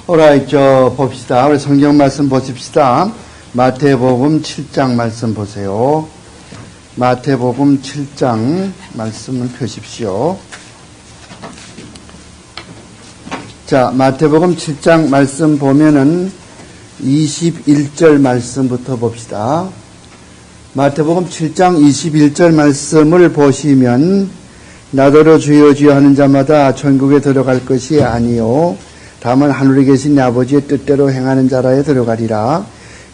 오라이, 봅시다. 우리 성경 말씀 보십시다. 마태복음 7장 말씀 보세요. 마태복음 7장 말씀을 펴십시오. 자, 마태복음 7장 말씀 보면은 21절 말씀부터 봅시다. 마태복음 7장 21절 말씀을 보시면 나더러 주여 주여 하는 자마다 천국에 들어갈 것이 아니요 다만 하늘에 계신 내 아버지의 뜻대로 행하는 자라에 들어가리라.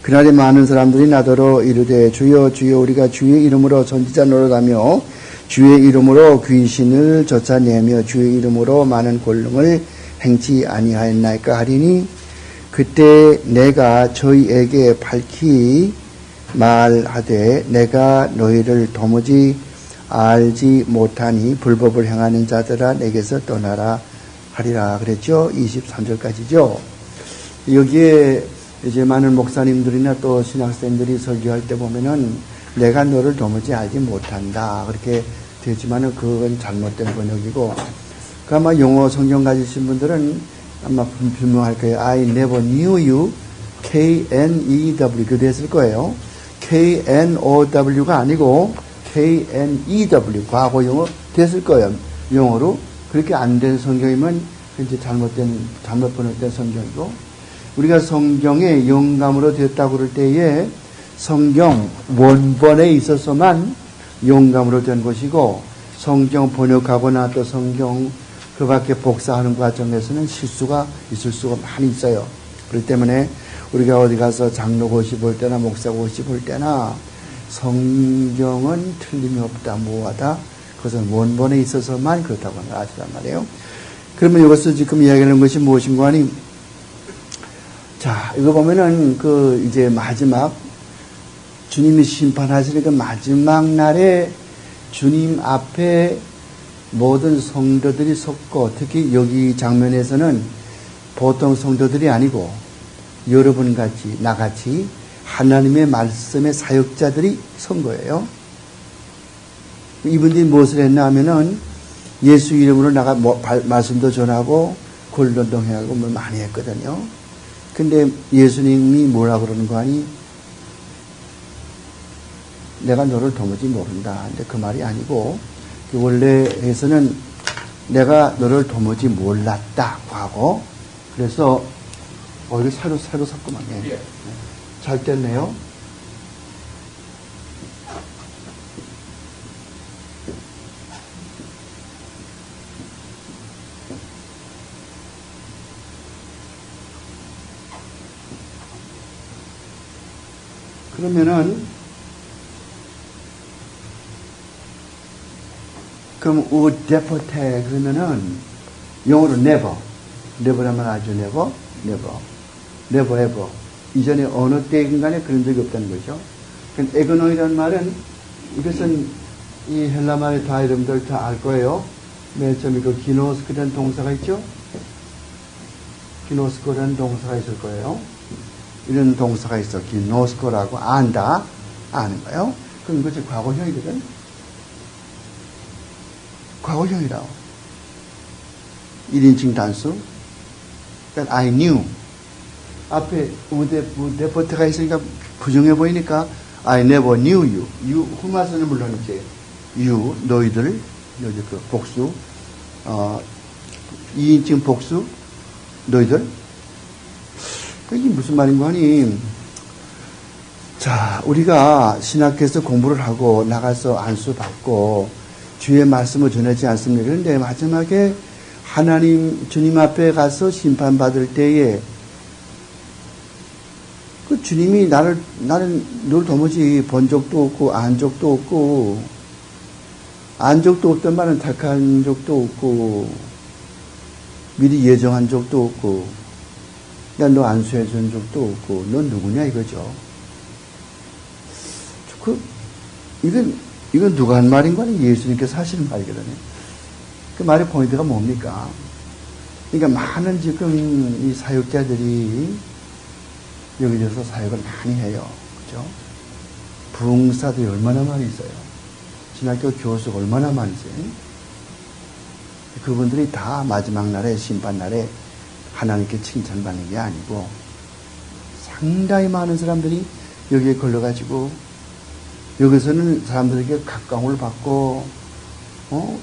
그날에 많은 사람들이 나더러 이르되 주여 주여 우리가 주의 이름으로 선지자 노릇하며 주의 이름으로 귀신을 쫓아내며 주의 이름으로 많은 권능을 행치 아니하였나이까 하리니 그때 내가 저희에게 밝히 말하되 내가 너희를 도무지 알지 못하니 불법을 행하는 자들아 내게서 떠나라 하리라 그랬죠. 23절까지죠. 여기에 이제 많은 목사님들이나 또 신학생들이 설교할 때 보면은 내가 너를 도무지 알지 못한다 그렇게 되지만은 그건 잘못된 번역이고 그 아마 영어 성경 가지신 분들은 아마 분명할 거예요. I never knew you K-N-E-W 그렇게 됐을 거예요. K-N-O-W가 아니고 K-N-E-W 과거 영어 됐을 거예요. 영어로 그렇게 안 된 성경이면 이제 잘못 번역된 성경이고 우리가 성경에 영감으로 되었다고 그럴 때에 성경 원본에 있어서만 영감으로 된 것이고 성경 번역하거나 또 성경 그 밖에 복사하는 과정에서는 실수가 있을 수가 많이 있어요. 그렇기 때문에 우리가 어디 가서 장로고시 볼 때나 목사고시 볼 때나 성경은 틀림이 없다, 무하다. 그것은 원본에 있어서만 그렇다고 아시란 말이에요. 그러면 이것을 지금 이야기하는 것이 무엇인가 하니, 자, 이거 보면은 이제 마지막, 주님이 심판하시는 그 마지막 날에 주님 앞에 모든 성도들이 섰고, 특히 여기 장면에서는 보통 성도들이 아니고, 여러분 같이, 나같이 하나님의 말씀의 사역자들이 선 거예요. 이분들이 무엇을 했나 하면은 예수 이름으로 나가 말씀도 전하고 권론도 행하고 뭐 많이 했거든요. 근데 예수님이 뭐라 그러는 거 아니? 내가 너를 도무지 모른다. 근데 그 말이 아니고 원래에서는 내가 너를 도무지 몰랐다. 과거. 그래서 이거 새로 섞으면 예. 잘 됐네요. 그러면은 그럼 우데포테 그러면은 영어로 never라면 아주 never ever 이전에 어느 때인간에 그런 적이 없다는 거죠. 그러니까 에그노이라는 말은 이것은 이 헬라 말의 다 이름들 다 알 거예요. 맨 처음에 기노스코라는 동사가 있죠. 기노스코라는 동사가 있을 거예요. 이런 동사가 있어. 기노스코라고 안다. 아는 거예요. 그럼 이것이 과거형이거든. 과거형이라고. 1인칭 단수. 그러니까 I knew. 앞에 우데포트가 있으니까 부정해 보이니까 I never knew you. you 후마서는 물론 이제 you 너희들 그 복수 2인칭 복수 너희들 이게 무슨 말인가 하니 자 우리가 신학교에서 공부를 하고 나가서 안수 받고 주의 말씀을 전하지 않습니까? 그런데 마지막에 하나님 주님 앞에 가서 심판받을 때에 그 주님이 나는 늘 도무지 본 적도 없고 안 적도 없고 안 적도 없던 말은 택한 적도 없고 미리 예정한 적도 없고 난 너 안수해 준 적도 없고 넌 누구냐 이거죠. 이건 누가 한 말인 거니? 예수님께서 하시는 말이거든요. 그 말의 포인트가 뭡니까? 그러니까 많은 지금 이 사역자들이 여기저기서 사역을 많이 해요. 그죠? 부흥사들이 얼마나 많이 있어요. 신학교 교수가 얼마나 많이 있어요. 그분들이 다 마지막 날에 심판 날에 하나님께 칭찬받는 게 아니고 상당히 많은 사람들이 여기에 걸려가지고 여기서는 사람들에게 각광을 받고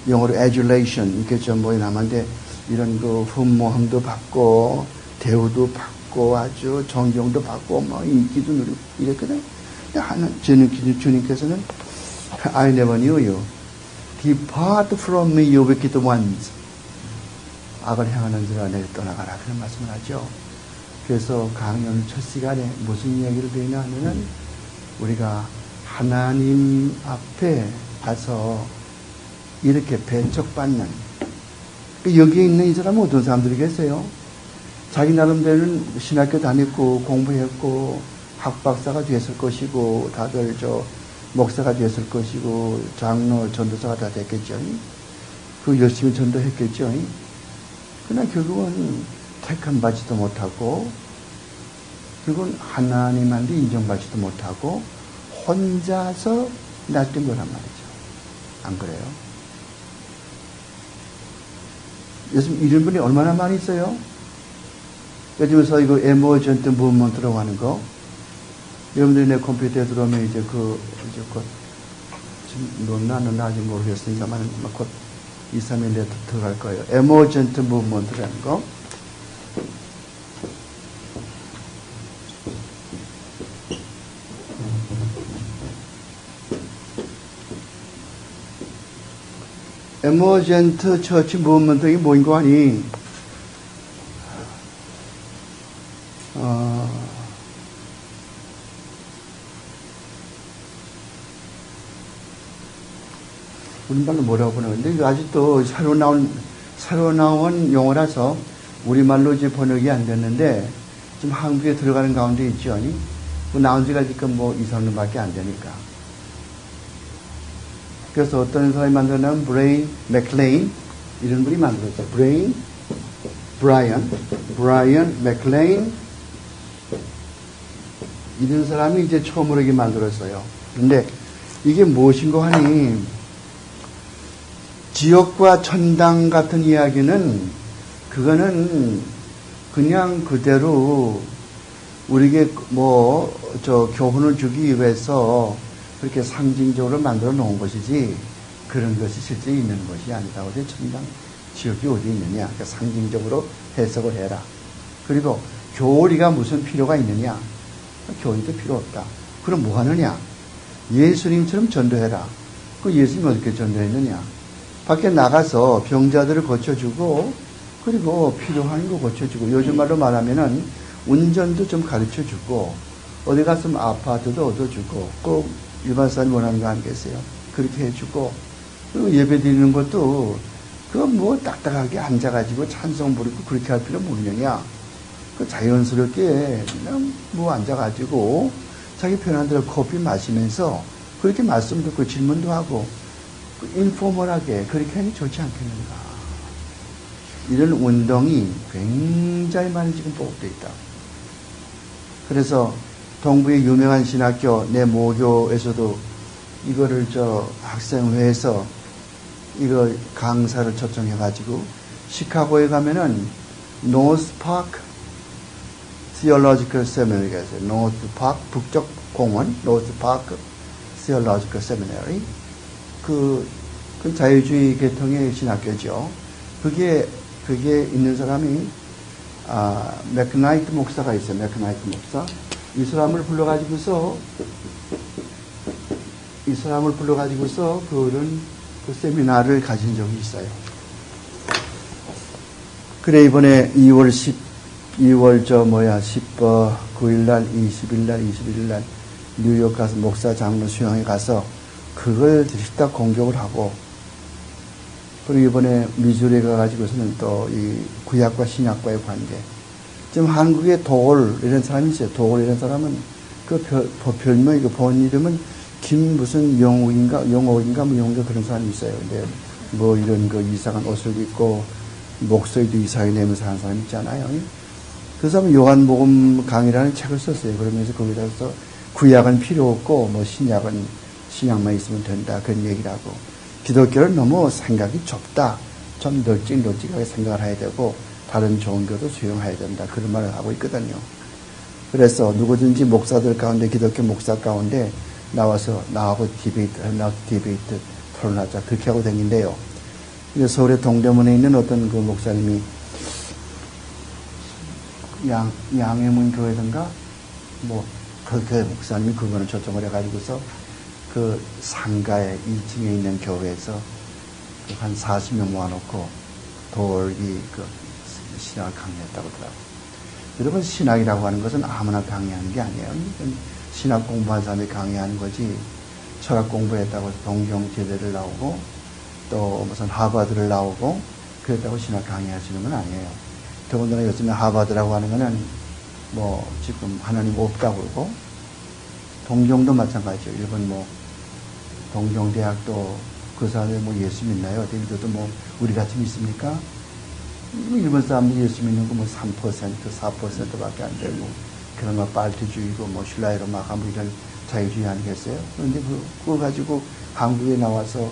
영어로 adulation 이렇게 좀 뭐에 남았는데 이런 그 흠모함도 받고 대우도 받고 아주 존경도 받고 뭐 인기도 누리고 이랬거든. 주님께서는 I never knew you. Depart from me, you wicked ones. 악을 향하는 자가 내게 떠나가라. 그런 말씀을 하죠. 그래서 강연 첫 시간에 무슨 이야기를 드리냐 하면은 우리가 하나님 앞에 가서 이렇게 배척받는 여기에 있는 이 사람은 어떤 사람들이 계세요? 자기 나름대로는 신학교 다녔고 공부했고 학박사가 됐을 것이고 다들 목사가 됐을 것이고 장로 전도사가 다 됐겠죠. 그 열심히 전도했겠죠. 그러나 결국은 택함 받지도 못하고 결국은 하나님한테 인정받지도 못하고 혼자서 날뛴 거란 말이죠. 안 그래요? 요즘 이런 분이 얼마나 많이 있어요? 요즘에서 이거 에머전트 무브먼트라고 하는 거 여러분들이 내 컴퓨터에 들어오면 이제 지금 나는 아직 모르겠으니까만 곧 2, 3일 내에 들어갈 거예요. 에머전트 무브먼트라는 거. 에머전트 처치 무브먼트 이게 뭐인 거 아니? 우리말로 뭐라고 그러는데 근데 아직도 새로 나온 용어라서 우리말로 이제 번역이 안 됐는데 지금 한국에 들어가는 가운데 있죠, 아니? 나온 지가 지금 2, 3년밖에 안 되니까. 그래서 어떤 사람이 만들어낸 브레인 맥클레인 이런 분이 만들었죠. 브라이언 맥클레인 이런 사람이 이제 처음으로 이게 만들었어요. 근데 이게 무엇인고 하니 지옥과 천당 같은 이야기는 그거는 그냥 그대로 우리에게 교훈을 주기 위해서 그렇게 상징적으로 만들어 놓은 것이지 그런 것이 실제 있는 것이 아니다. 어디 천당, 지옥이 어디 있느냐. 그러니까 상징적으로 해석을 해라. 그리고 교리가 무슨 필요가 있느냐. 교리도 필요 없다. 그럼 뭐 하느냐. 예수님처럼 전도해라. 그 예수님 어떻게 전도했느냐. 밖에 나가서 병자들을 고쳐주고 그리고 필요한 거 고쳐주고 요즘 말로 말하면은 운전도 좀 가르쳐주고 어디 가서 아파트도 얻어주고 꼭 일반 사람이 원하는 거 아니겠어요? 그렇게 해주고 그리고 예배 드리는 것도 그거 딱딱하게 앉아가지고 찬송 부르고 그렇게 할 필요 모르느냐. 그 자연스럽게 그냥 앉아가지고 자기 편한 대로 커피 마시면서 그렇게 말씀 듣고 질문도 하고 인포멀하게 그렇게 하니 좋지 않겠는가. 이런 운동이 굉장히 많이 지금 보급되어 있다. 그래서 동부의 유명한 신학교 내 모교에서도 이거를 학생회에서 이거 강사를 초청해가지고 시카고에 가면은 노스파크 Theological Seminary가 있어요. 노스파크 북쪽 공원 노스파크 Theological Seminary 그 자유주의 계통의 신학교죠. 그게 있는 사람이 맥나이트 목사가 있어요. 맥나이트 목사. 이 사람을 불러가지고서 그런 그 세미나를 가진 적이 있어요. 그래 이번에 2월 19일날 21일날 뉴욕 가서 목사 장로 수양회 가서 그걸 딱 공격을 하고 그리고 이번에 미주리에 가가지고서는 또 이 구약과 신약과의 관계. 지금 한국에 도올 이런 사람이 있어요. 도올 이런 사람은 그 별명 본 이름은 김 무슨 영옥인가 그런 사람이 있어요. 근데 이런 그 이상한 옷을 입고 목소리도 이상하게 내면서 하는 사람 있잖아요. 그 사람은 요한복음 강의라는 책을 썼어요. 그러면서 거기다서 구약은 필요 없고 신약만 있으면 된다. 그런 얘기를 하고 기독교는 너무 생각이 좁다. 좀 널찍하게 생각을 해야 되고 다른 종교도 수용해야 된다. 그런 말을 하고 있거든요. 그래서 누구든지 목사들 가운데, 기독교 목사 가운데 나와서 나하고 디베이트 토론하자. 그렇게 하고 다니는데요. 서울의 동대문에 있는 어떤 그 목사님이 양해문 교회든가 그 교회 목사님이 그거는 초청을 해가지고서 그 상가에 2층에 있는 교회에서 한 40명 모아놓고 돌기 그 신학을 강의했다고 하더라고요. 여러분, 신학이라고 하는 것은 아무나 강의하는 게 아니에요. 신학 공부한 사람이 강의하는 거지, 철학 공부했다고 해서 동경제대를 나오고 또 무슨 하버드를 나오고 그랬다고 신학 강의하시는 건 아니에요. 더군다나 요즘에 하버드라고 하는 거는 지금 하나님 없다고 그러고, 동경도 마찬가지죠. 일본 동경대학도 그 사람들 예수 믿나요? 어디 믿어도 우리 같이 믿습니까? 일본 사람들이 예수 믿는 거 3%, 4%밖에 안 되고, 그런 빨티주의고 신라이로 막 하면 이런 자유주의 아니겠어요? 그런데 그거 가지고 한국에 나와서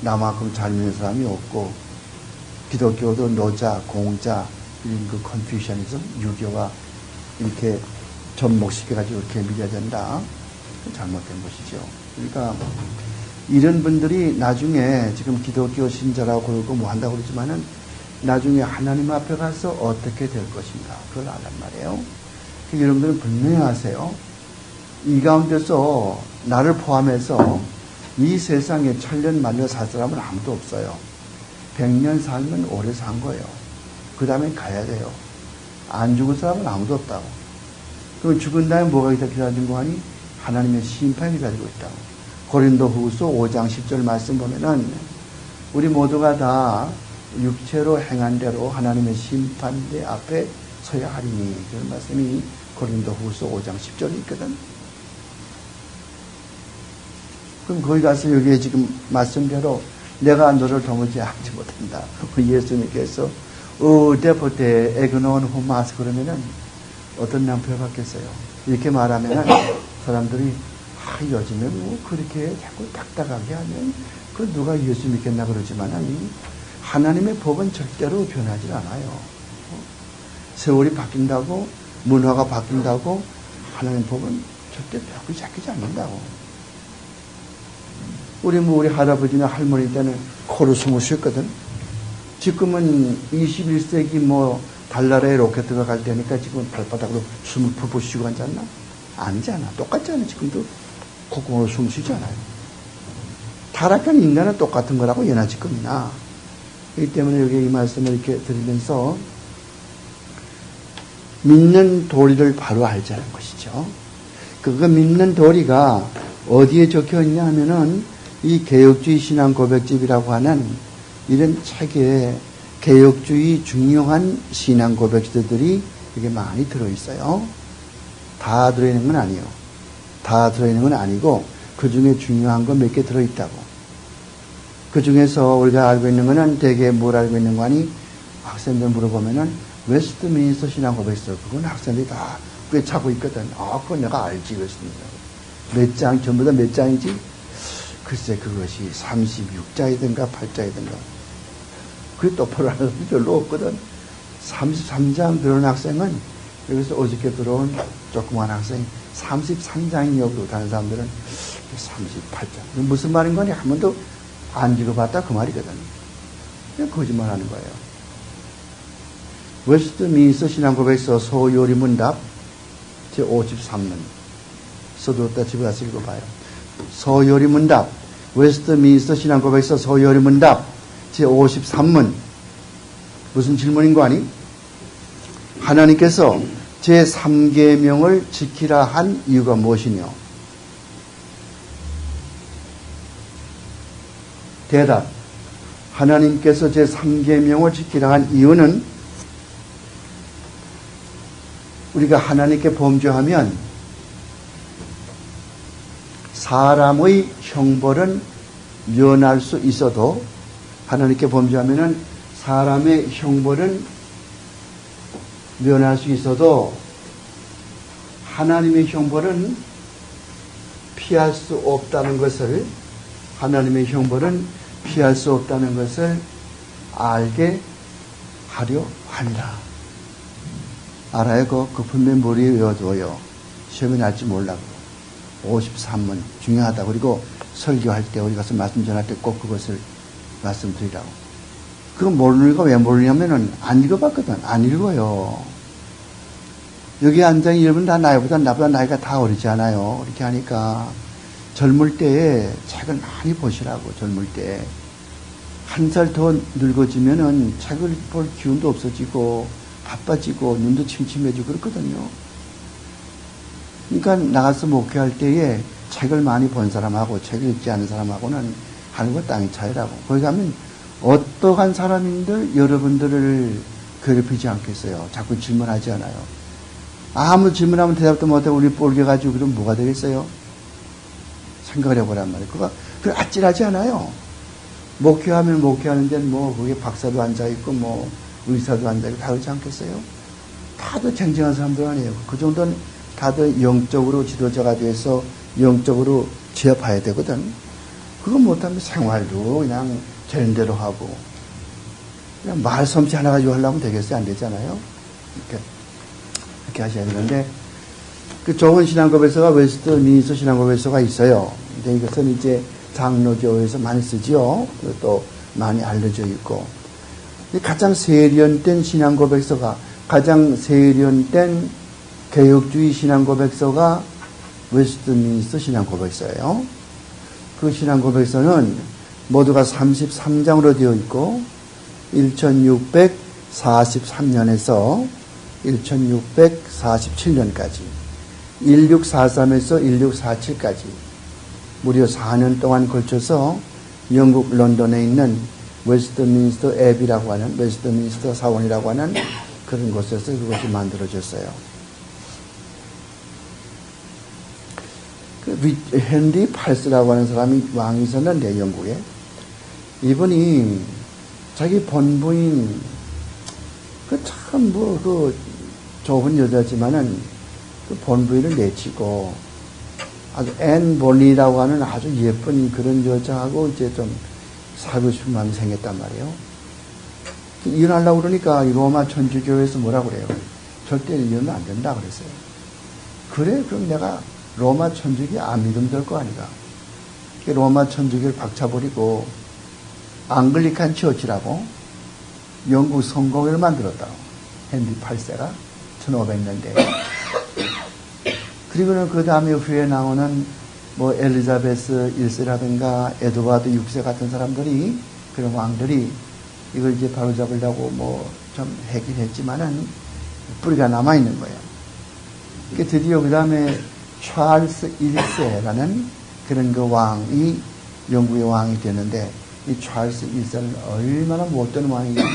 나만큼 잘 믿는 사람이 없고, 기독교도 노자, 공자, 이런 그 컨퓨셔니즘, 유교가 이렇게 접목시켜가지고 이렇게 믿어야 된다. 잘못된 것이죠. 그러니까 이런 분들이 나중에 지금 기독교 신자라고 그러고 한다고 그러지만은 나중에 하나님 앞에 가서 어떻게 될 것인가, 그걸 알란 말이에요. 여러분들은 분명히 아세요. 이 가운데서 나를 포함해서 이 세상에 천년 만년 살 사람은 아무도 없어요. 100년 살면 오래 산 거예요. 그 다음에 가야 돼요. 안 죽을 사람은 아무도 없다고. 그럼 죽은 다음에 뭐가 기다리는 거 하니? 하나님의 심판이 기다리고 있다고. 고린도후서 5장 10절 말씀 보면은 우리 모두가 다 육체로 행한 대로 하나님의 심판대 앞에 서야 하리니, 그런 말씀이 고린도후서 5장 10절에 있거든. 그럼 거기 가서 여기에 지금 말씀대로 내가 너를 도무지 알지 못한다. 예수님께서 데포테 에그노온 호마스 그러면은 어떤 낭패를 받겠어요? 이렇게 말하면은 사람들이 요즘에 그렇게 자꾸 딱딱하게 하면 그 누가 예수 믿겠나 그러지만은 하나님의 법은 절대로 변하지 않아요. 세월이 바뀐다고, 문화가 바뀐다고 하나님의 법은 절대 바뀌지 않는다고. 우리 할아버지나 할머니 때는 코로 숨을 쉬었거든. 지금은 21세기 달나라에 로켓트가 갈 때니까 지금 발바닥으로 숨을 푹푹 쉬고 앉지 않나? 아니잖아. 똑같지 않아. 지금도 콧구멍으로 숨 쉬지 않아요. 타락한 인간은 똑같은 거라고 예나 지금이나. 그렇기 때문에 여기 이 말씀을 이렇게 드리면서 믿는 도리를 바로 알자는 것이죠. 그거 믿는 도리가 어디에 적혀 있냐 하면은 이 개혁주의 신앙 고백집이라고 하는 이런 책에 개혁주의 중요한 신앙 고백들이 이게 많이 들어있어요. 다 들어있는 건 아니에요. 다 들어있는 건 아니고 그 중에 중요한 거 몇 개 들어있다고. 그 중에서 우리가 알고 있는 거는 대개 뭘 알고 있는 거 아니? 학생들 물어보면은 웨스트민스터 신앙 고백서, 그건 학생들이 다 꿰차고 있거든. 그건 내가 알지, 웨스트민스터. 몇 장, 전부 다 몇 장이지? 글쎄, 그것이 36장이든가 8장이든가. 그게 똑바로 하는 사람이 별로 없거든. 33장 들어온 학생은, 여기서 어저께 들어온 조그만 학생이 33장이냐고, 다른 사람들은 38장. 무슨 말인 거니? 한 번도 안 읽어봤다, 그 말이거든. 그냥 거짓말 하는 거예요. 웨스트민스터 신앙고백서 소요리 문답 제53문. 써두었다 집에 가서 읽어봐요. 소요리 문답, 웨스트민스터 신앙고백서 소요리 문답 제53문. 무슨 질문인 거 아니? 하나님께서 제3계명을 지키라 한 이유가 무엇이뇨? 대답. 하나님께서 제3계명을 지키라 한 이유는 우리가 하나님께 범죄하면 사람의 형벌은 면할 수 있어도, 하나님께 범죄하면은 사람의 형벌은 면할 수 있어도 하나님의 형벌은 피할 수 없다는 것을, 하나님의 형벌은 피할 수 없다는 것을 알게 하려 하니라. 알아요? 그 분명히 머리에 외워둬요. 시험에 날지 몰라고. 53문 중요하다. 그리고 설교할 때 우리 가서 말씀 전할 때 꼭 그것을 말씀드리라고. 그거 모르는 거 왜 모르냐면은 안 읽어봤거든. 안 읽어요. 여기 앉아 있는 여러분 다 나보다 나이가 다 어리지 않아요. 이렇게 하니까 젊을 때에 책을 많이 보시라고. 젊을 때 한 살 더 늙어지면은 책을 볼 기운도 없어지고 바빠지고 눈도 침침해지고 그렇거든요. 그러니까 나가서 목회할 때에 책을 많이 본 사람하고 책을 읽지 않은 사람하고는 하늘과 땅의 차이라고. 거기 가면 어떠한 사람인들 여러분들을 괴롭히지 않겠어요. 자꾸 질문하지 않아요. 아무 질문하면 대답도 못하고 우리 꼴겨가지고 그럼 뭐가 되겠어요? 생각을 해보란 말이에요. 그거 아찔하지 않아요. 목회하면 목회하는 데는 뭐 거기에 박사도 앉아있고 뭐 의사도 앉아있고 다 그렇지 않겠어요? 다들 쟁쟁한 사람들 아니에요. 그 정도는 다들 영적으로 지도자가 돼서 영적으로 지어봐야 되거든. 그거 못하면 생활도 그냥 되는 대로 하고 그냥 말 솜씨 하나 가지고 하려면 되겠어요? 안 되잖아요. 이렇게 하셔야 되는데 그 좋은 신앙고백서가 웨스트민스터 신앙고백서가 있어요. 근데 이것은 이제 장로교에서 많이 쓰지요. 또 많이 알려져 있고 가장 세련된 신앙고백서가 가장 세련된 개혁주의 신앙고백서가 웨스트민스터 신앙고백서예요. 그 신앙고백서는 모두가 33장으로 되어 있고 1643년에서 1647년까지 1643에서 1647까지 무려 4년 동안 걸쳐서 영국 런던에 있는 웨스트민스터 앱이라고 하는 웨스트민스터 사원이라고 하는 그런 곳에서 그것이 만들어졌어요. 헨리 8세라고 하는 사람이 왕이 있었는데 영국에 이분이 자기 본부인 참 좋은 여자지만은 그 본부인을 내치고 아주 앤 볼리라고 하는 아주 예쁜 그런 여자하고 이제 좀 살고 싶은 마음이 생겼단 말이에요. 이혼하려고 그러니까 로마 천주교에서 뭐라고 그래요? 절대 이혼은 안 된다 그랬어요. 그래? 그럼 내가 로마 천주교 안 믿으면 될 거 아니가. 로마 천주교를 박차버리고 앙글리칸 처치라고 영국 성공회를 만들었다고. 헨리 8세가 1500년대에. 그리고는 그 다음에 후에 나오는 뭐 엘리자베스 1세라든가 에드와드 6세 같은 사람들이 그런 왕들이 이걸 이제 바로잡으려고 뭐 좀 하긴 했지만은 뿌리가 남아있는 거예요. 드디어 그 다음에 찰스 1세라는 그런 그 왕이 영국의 왕이 되는데 이 찰스 1세는 얼마나 못되는 왕이냐면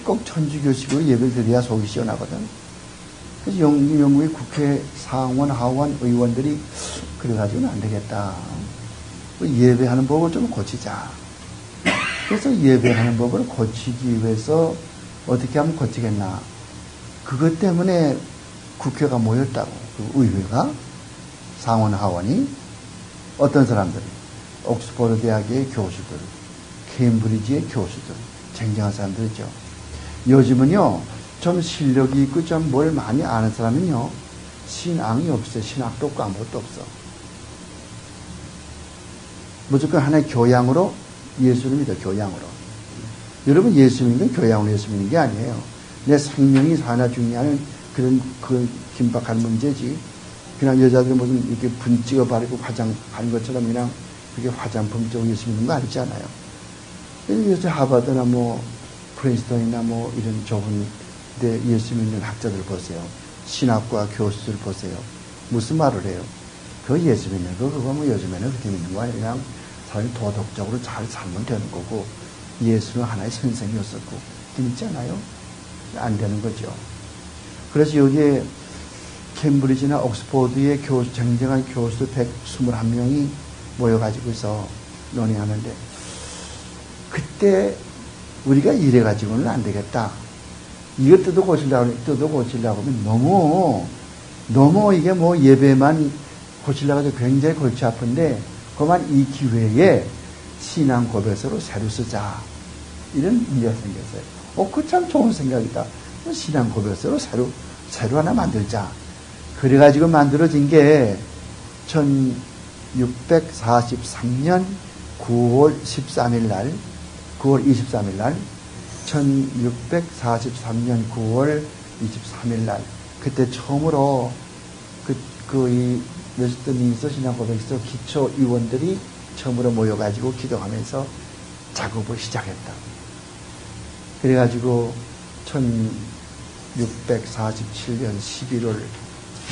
꼭 천주교식으로 예배를 드려야 속이 시원하거든. 그래서 영국의 국회 상원, 하원 의원들이 그래가지고는 안 되겠다. 예배하는 법을 좀 고치자. 그래서 예배하는 법을 고치기 위해서 어떻게 하면 고치겠나. 그것 때문에 국회가 모였다고. 그 의회가, 상원, 하원이 어떤 사람들, 옥스퍼드 대학의 교수들, 케임브리지의 교수들, 쟁쟁한 사람들이죠. 요즘은요, 좀 실력이 있고 좀 뭘 많이 아는 사람은요, 신앙이 없어요. 신학도 없고 아무것도 없어. 무조건 하나의 교양으로 예수를 믿어, 교양으로. 여러분, 예수 믿는 건 교양으로 예수 믿는 게 아니에요. 내 생명이 하나 중요한 그런 그 긴박한 문제지. 그냥 여자들이 무슨 이렇게 분 찍어 바르고 화장하는 것처럼 그냥 그게 화장품 쪽으로 예수 믿는 거 아니잖아요. 요새 하버드나 뭐 프린스턴이나 뭐 이런 좁은 데 예수 믿는 학자들 보세요. 신학과 교수들 보세요. 무슨 말을 해요? 그 예수 믿는 거, 그거 뭐 요즘에는 그렇게 믿는 거 아니에요. 그냥 사람이 도덕적으로 잘 살면 되는 거고, 예수는 하나의 선생이었었고, 믿지 않아요? 안 되는 거죠. 그래서 여기에 캠브리지나 옥스포드의 쟁쟁한 교수 121명이 모여가지고서 논의하는데, 그때 우리가 이래가지고는 안 되겠다. 이거 뜯어고치려고 하면 너무 이게 뭐 예배만 고치려고 해도 굉장히 골치 아픈데, 그만 이 기회에 신앙 고백서로 새로 쓰자. 이런 문제가 생겼어요. 그거 참 좋은 생각이다. 신앙 고백서로 새로 하나 만들자. 그래가지고 만들어진 게 1643년 9월 13일 날, 9월 23일 날, 1643년 9월 23일 날, 그때 처음으로 이 웨스트민스터 신앙 고백서 기초위원들이 처음으로 모여가지고 기도하면서 작업을 시작했다. 그래가지고 1647년 11월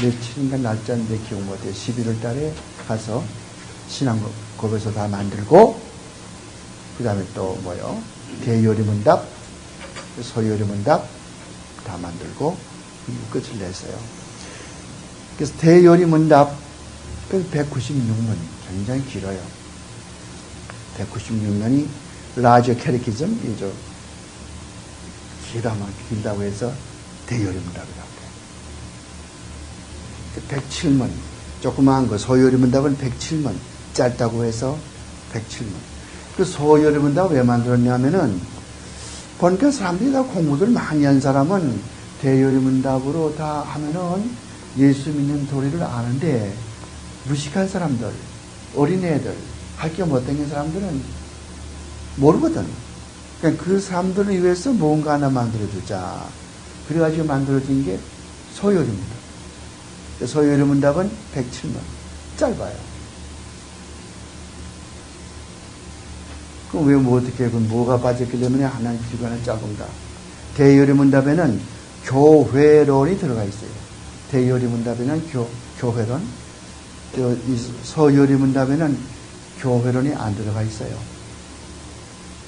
며칠인가 날짜인데 기억 못해. 11월 달에 가서 신앙 고백서 다 만들고, 그 다음에 또 대요리문답, 소요리문답 다 만들고 끝을 냈어요. 그래서 대요리문답 196문, 굉장히 길어요. 196년이 라저 캐리키즘이죠. 길다고 해서 대요리문답이라고 해요. 107문, 조그마한 거, 소요리문답은 107문, 짧다고 해서 107문. 그 소요리문답 왜 만들었냐면은, 보니까 사람들이 다 공부들 많이 한 사람은 대요리문답으로 다 하면은 예수 믿는 도리를 아는데, 무식한 사람들, 어린애들, 할 게 못된 사람들은 모르거든. 그러니까 그 사람들을 위해서 뭔가 하나 만들어주자. 그래가지고 만들어진 게 소요리문답. 소요리문답은 107문. 짧아요. 그럼 왜 어떻게, 뭐가 빠졌기 때문에 하나의 기관을 짧은가? 대요리문답에는 교회론이 들어가 있어요. 대요리문답에는 교회론, 소요리문답에는 교회론이 안 들어가 있어요.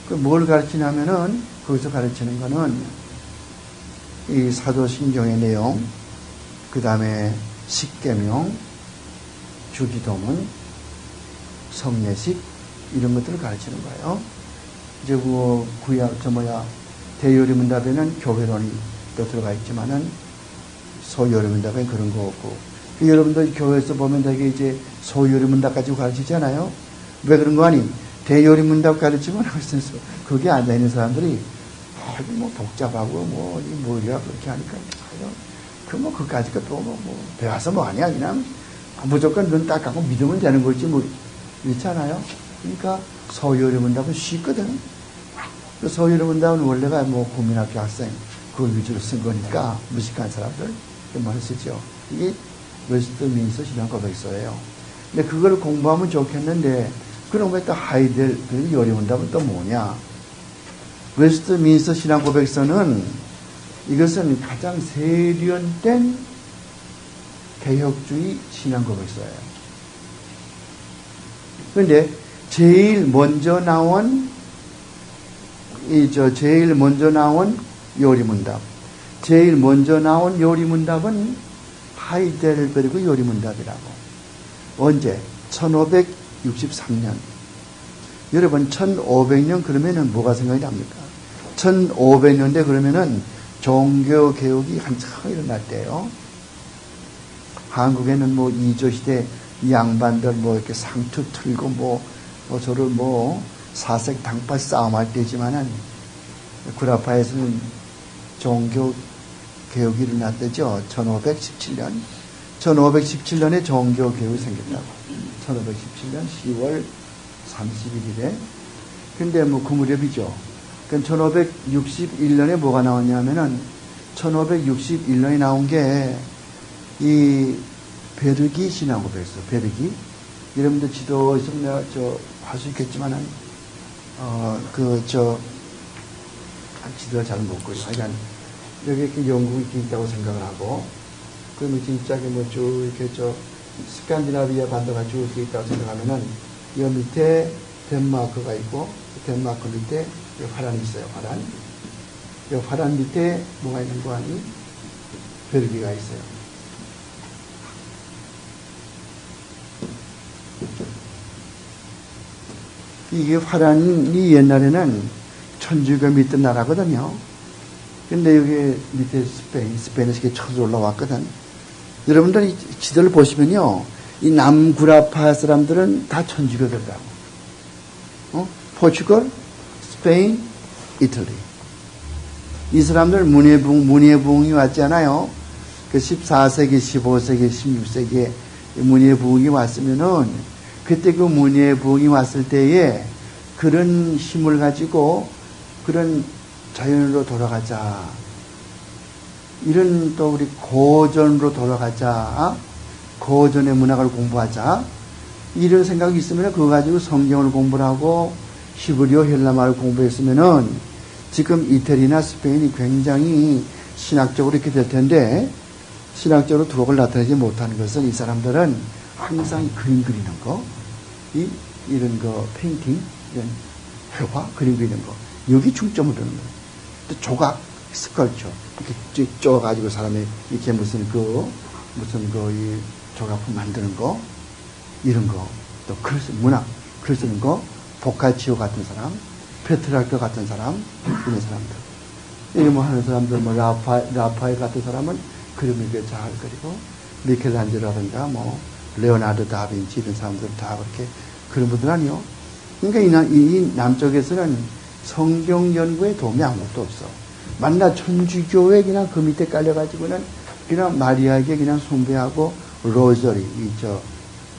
뭘 가르치냐면은, 거기서 가르치는 거는, 이 사도신경의 내용, 그 다음에 십계명, 주기도문, 성례식, 이런 것들을 가르치는 거예요. 이제 대요리문답에는 교회론이 또 들어가 있지만은, 소요리문답에는 그런 거 없고, 여러분들 교회에서 보면 되게 이제 소요리문답 가지고 가르치잖아요. 왜 그런 거 아니? 대요리문답 가르치면 그게 앉아있는 사람들이 복잡하고 뭐야 그렇게 하니까 그까짓 것도 배워서 뭐하냐 그냥 무조건 눈 딱 감고 믿으면 되는 거지 그렇잖아요. 그러니까 소요리문답은 쉽거든. 소요리문답은 원래가 국민학교 학생 그걸 위주로 쓴 거니까 무식한 사람들 많이 쓰죠. 이게 웨스트민스터 신앙 고백서예요. 근데 그걸 공부하면 좋겠는데 그럼 왜 또 하이델 요리문답은 또 뭐냐? 웨스트민스터 신앙 고백서는 이것은 가장 세련된 개혁주의 신앙 고백서예요. 그런데 제일 먼저 나온 요리문답, 제일 먼저 나온 요리문답은 하이델베르그 요리문답이라고. 언제? 1563년. 여러분 1500년 그러면은 뭐가 생각이 납니까? 1500년대 그러면은 종교개혁이 한참 일어날 때예요. 한국에는 이조시대 양반들 이렇게 상투 틀고 서로 사색 당파 싸움할 때지만은 구라파에서는 종교개혁이 일어났대죠. 1517년. 1517년에 종교개혁이 생겼다고. 1517년 10월 31일에. 근데 그 무렵이죠. 그러니까 1561년에 뭐가 나왔냐면은 1561년에 나온 게 이 베르기 신앙 고백서. 베르기. 여러분들 지도 있으면 내가 할 수 있겠지만은 지도가 잘 못 그려. 하여간 여기 이렇게 영국이 있다고 생각을 하고 그러면 진짜 쭉 이렇게 스칸디나비아 반도가 쭉 이렇게 있다고 생각하면은 이 밑에 덴마크가 있고 덴마크 밑에 화란이 있어요. 화란. 이 화란 밑에 뭐가 있는 거 아니? 베르기가 있어요. 이게 화란이 옛날에는 천주교 믿던 나라거든요. 근데 여기 밑에 스페인에서 이렇게 쳐서 올라왔거든. 여러분들 이 지도를 보시면요. 이 남구라파 사람들은 다 천주교들이라고. 포르투갈, 스페인, 이탈리. 이 사람들 문예부흥이 왔잖아요. 그 14세기, 15세기, 16세기에 문예부흥이 왔으면은 그때 그 문예부흥이 왔을 때에 그런 힘을 가지고 그런 자연으로 돌아가자. 이런 또 우리 고전으로 돌아가자. 고전의 문학을 공부하자. 이런 생각이 있으면 그거 가지고 성경을 공부를 하고 히브리어 헬라말을 공부했으면은 지금 이태리나 스페인이 굉장히 신학적으로 이렇게 될 텐데 신학적으로 두각을 나타내지 못하는 것은 이 사람들은 항상 그림 그리는 거, 이런 거, 페인팅, 이런 회화, 그림 그리는 거. 여기 중점을 두는 거예요. 또 조각, 스컬처. 이렇게 쪼가지고 사람이 이렇게 이 조각품 만드는 거, 이런 거. 또 글 문학, 글 쓰는 거, 보카치오 같은 사람, 페트라르크 같은 사람, 이런 사람들. 이런 뭐 하는 사람들, 뭐 라파엘 같은 사람은 그림을 잘 그리고, 미켈란젤로라든가 뭐, 레오나르도 다빈치 이런 사람들 다 그렇게 그런 분들 아니요. 그러니까 이 남쪽에서는 성경 연구에 도움이 아무것도 없어. 만나 천주교회 그냥 그 밑에 깔려가지고는 그냥 마리아에게 그냥 숭배하고 로저리,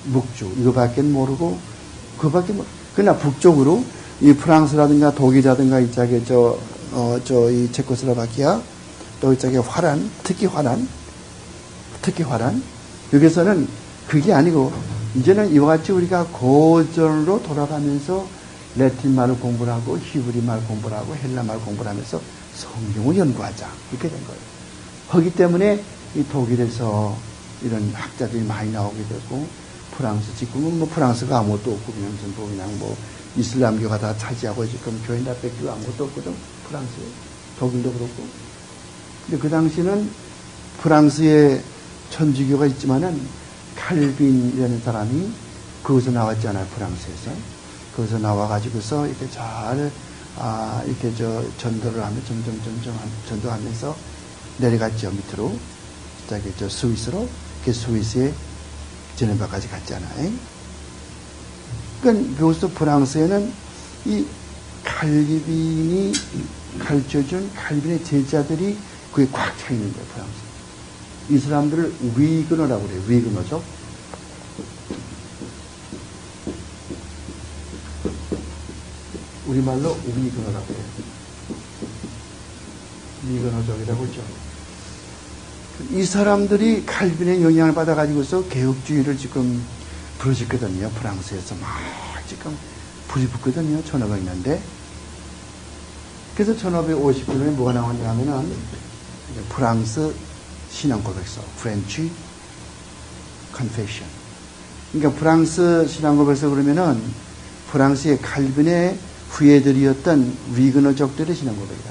묵주, 이거밖에 모르고, 그러나 북쪽으로 이 프랑스라든가 독일이라든가 이쪽에 이 체코슬로바키아, 또 이쪽에 특히 화란, 여기서는 그게 아니고, 이제는 이와 같이 우리가 고전으로 돌아가면서 라틴 말을 공부를 하고, 히브리 말 공부를 하고, 헬라 말 공부를 하면서 성경을 연구하자. 이렇게 된 거예요. 그렇기 때문에 이 독일에서 이런 학자들이 많이 나오게 되고, 지금은 뭐 프랑스가 아무것도 없고, 그냥 뭐 이슬람교가 다 차지하고 지금 교회 다 뺏기고 아무것도 없거든. 프랑스에. 독일도 그렇고. 근데 그 당시는 프랑스에 천주교가 있지만은 칼빈이라는 사람이 거기서 나왔잖아요. 프랑스에서. 거기서 나와가지고서 이렇게 이렇게 전도를 하면 점점 전도하면서 내려갔죠. 밑으로. 스위스로. 스위스에 제네바까지 갔잖아요. 그러니까 여기서 프랑스에는 이 칼빈이 가르쳐준 칼빈의 제자들이 그게 꽉 차 있는 거예요. 프랑스. 이 사람들을 위그너라고 그래요. 위그너죠. 우리말로 위그너라고 해요. 위그너족이라고 그러죠. 이 사람들이 칼빈의 영향을 받아가지고서 개혁주의를 지금 부르짖거든요. 프랑스에서 막 지금 불이 붙거든요. 1500년대. 그래서 1559년에 뭐가 나왔냐 하면은 프랑스 신앙고백서, 프렌치 컨페션. 그러니까 프랑스 신앙고백서 그러면은 프랑스의 칼빈의 후예들이었던 위그너족들의 신앙고백이다.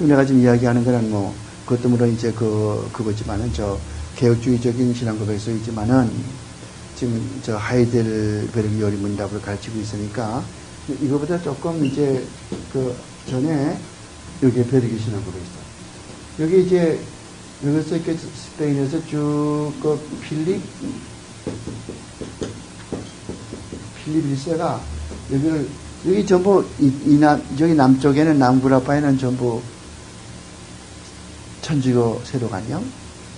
내가 지금 이야기하는 거는 뭐, 그것도 물론 이제 그거지만은 개혁주의적인 신앙고백서 있지만은, 지금 하이델베르그 요리문답을 가르치고 있으니까, 이거보다 조금 이제 전에, 여기에 베르그 신앙고백서. 여기 이제, 여기서 이렇게 스페인에서 쭉 필립 1세가 여기 전부, 저기 남쪽에는 남구라파에는 전부 천주교 세력아니요?